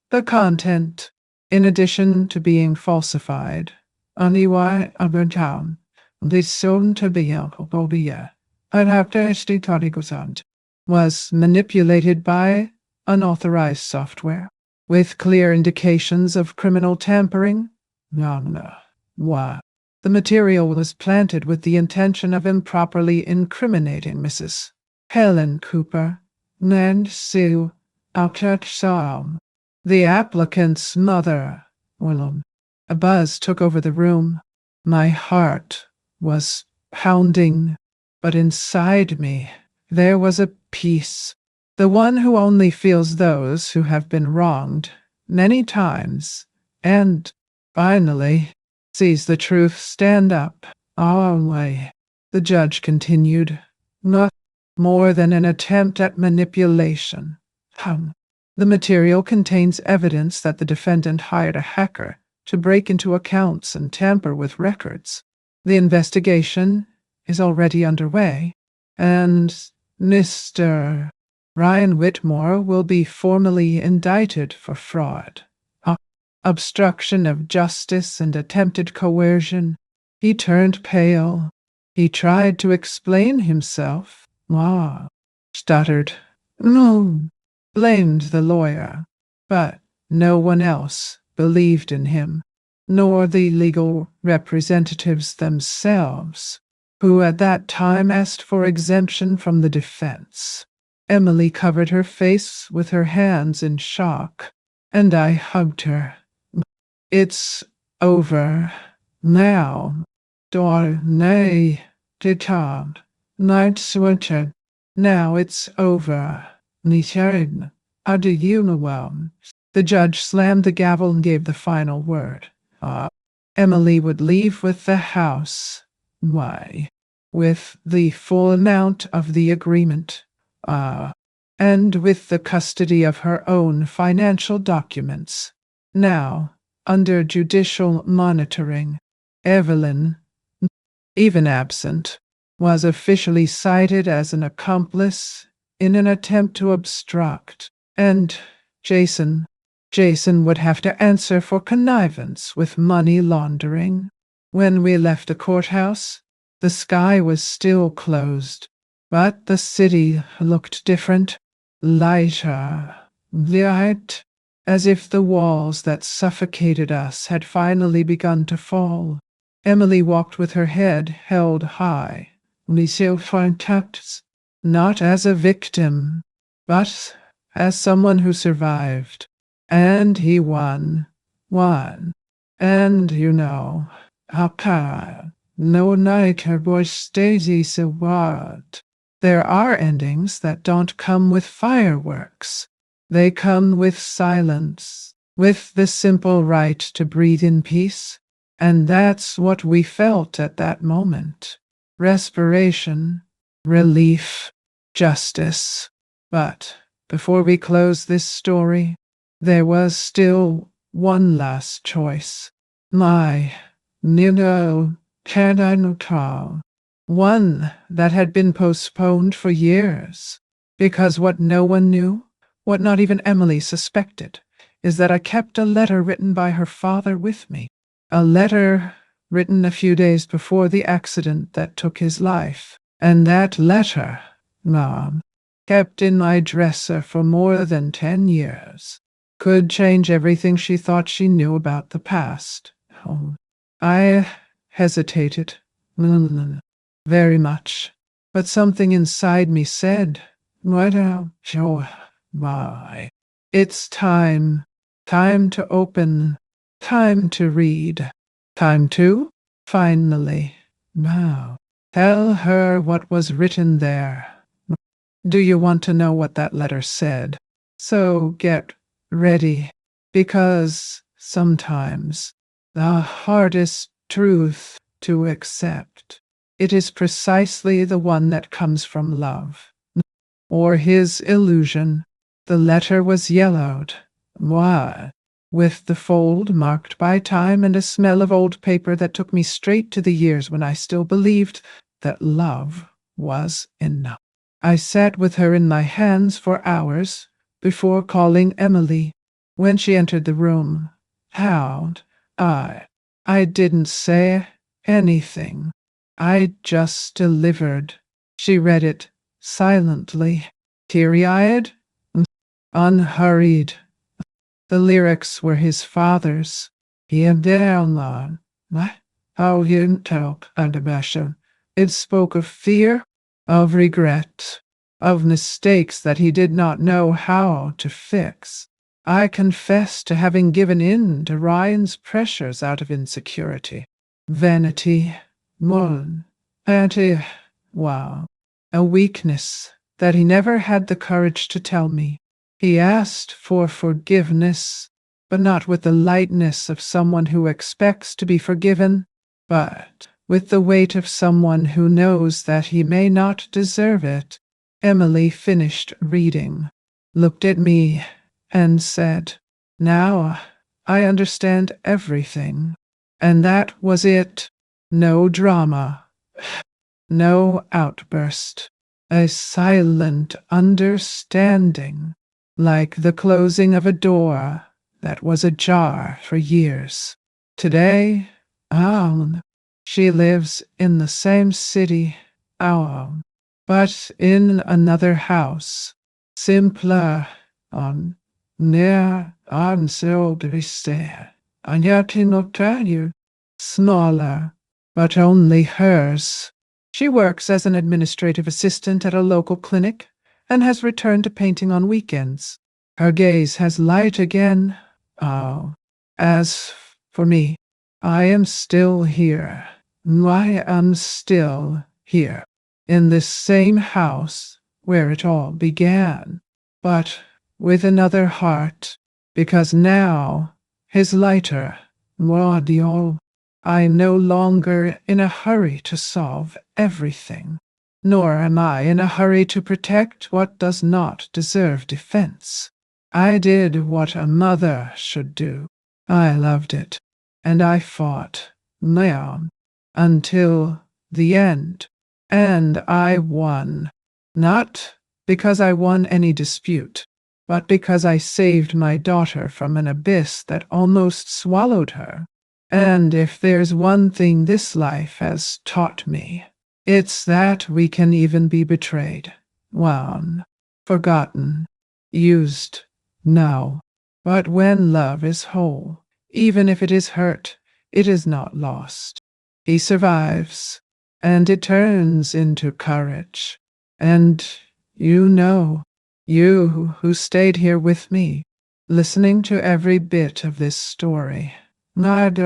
Speaker 1: the content, in addition to being falsified, anyway, Abraham, this soon to be Albobia, and after Estitarigosant, was manipulated by unauthorized software, with clear indications of criminal tampering. Why? The material was planted with the intention of improperly incriminating Mrs. Helen Cooper, and Sue Alchurch, the applicant's mother. Willem. A buzz took over the room. My heart was pounding, but inside me there was a peace, the one who only feels those who have been wronged many times, and finally sees the truth stand up our way. The judge continued, "Not more than an attempt at manipulation. The material contains evidence that the defendant hired a hacker to break into accounts and tamper with records. The investigation is already underway, and Mr. Ryan Whitmore will be formally indicted for fraud, obstruction of justice, and attempted coercion." He turned pale. He tried to explain himself. Stuttered. "No," blamed the lawyer, but no one else believed in him, nor the legal representatives themselves, who at that time asked for exemption from the defense. Emily covered her face with her hands in shock, and I hugged her. "It's over now. Nay, Ditab, night switcher. Now it's over. Nisharin, Adiyunawam." The judge slammed the gavel and gave the final word. Emily would leave with the house. Why? With the full amount of the agreement. And with the custody of her own financial documents. Now, under judicial monitoring, Evelyn, even absent, was officially cited as an accomplice in an attempt to obstruct, and Jason would have to answer for connivance with money laundering. When we left the courthouse, the sky was still closed, but the city looked different, lighter, light, as if the walls that suffocated us had finally begun to fall. Emily walked with her head held high, not as a victim, but as someone who survived. And he won. And no night her voice stays so what. There are endings that don't come with fireworks. They come with silence, with the simple right to breathe in peace. And that's what we felt at that moment. Respiration, relief, justice. But before we close this story, there was still one last choice. One that had been postponed for years. Because what no one knew, what not even Emily suspected, is that I kept a letter written by her father with me. A letter written a few days before the accident that took his life. And that letter, Mom, kept in my dresser for more than 10 years, could change everything she thought she knew about the past. I hesitated, very much, but something inside me said, why? It's time to open, time to read, time to, finally, now, tell her what was written there. Do you want to know what that letter said? So get ready, because sometimes the hardest truth to accept, it is precisely the one that comes from love, or his illusion. The letter was yellowed, Why? With the fold marked by time and a smell of old paper that took me straight to the years when I still believed that love was enough. I sat with her in my hands for hours before calling Emily. When she entered the room, how'd I didn't say anything. I just delivered. She read it silently, teary-eyed, unhurried. The lyrics were his father's. He and down how you talk under passion. It spoke of fear, of regret, of mistakes that he did not know how to fix. I confess to having given in to Ryan's pressures out of insecurity, vanity, mourn, wow, a weakness that he never had the courage to tell me. He asked for forgiveness, but not with the lightness of someone who expects to be forgiven, but with the weight of someone who knows that he may not deserve it. Emily finished reading, looked at me, and said, "Now I understand everything." And that was it. No drama, no outburst, a silent understanding, like the closing of a door that was ajar for years. Today, she lives in the same city, but in another house, simpler, near so triste, and yet you, smaller, but only hers. She works as an administrative assistant at a local clinic and has returned to painting on weekends. Her gaze has light again. As for me, I am still here. I am still here, in this same house where it all began, but with another heart, because now is lighter. I am no longer in a hurry to solve everything, nor am I in a hurry to protect what does not deserve defense. I did what a mother should do. I loved it, and I fought, until the end, and I won. Not because I won any dispute, but because I saved my daughter from an abyss that almost swallowed her. And if there's one thing this life has taught me, it's that we can even be betrayed, won, forgotten, used, no. But when love is whole, even if it is hurt, it is not lost. He survives, and it turns into courage. And you who stayed here with me, listening to every bit of this story, thank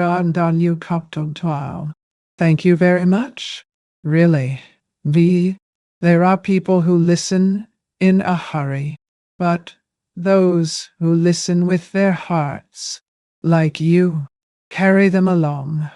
Speaker 1: you very much. Really, there are people who listen in a hurry, but those who listen with their hearts, like you, carry them along.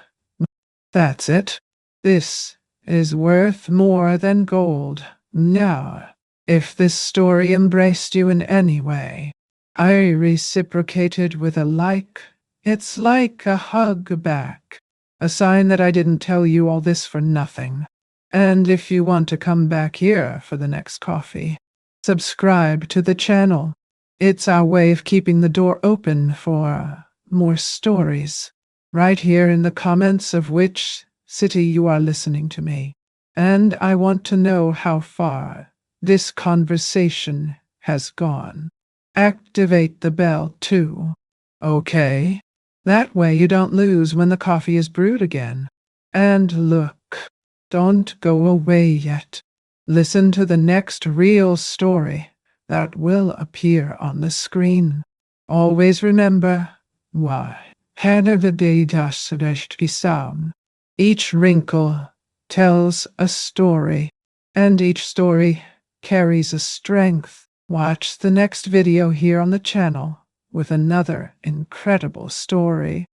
Speaker 1: That's it. This is worth more than gold. Now, if this story embraced you in any way, I reciprocated with a like. It's like a hug back, a sign that I didn't tell you all this for nothing. And if you want to come back here for the next coffee, subscribe to the channel. It's our way of keeping the door open for more stories. Right here in the comments of which city you are listening to me. And I want to know how far this conversation has gone. Activate the bell too. Okay? That way you don't lose when the coffee is brewed again. And look, don't go away yet. Listen to the next real story that will appear on the screen. Always remember, each wrinkle tells a story, and each story carries a strength. Watch the next video here on the channel with another incredible story.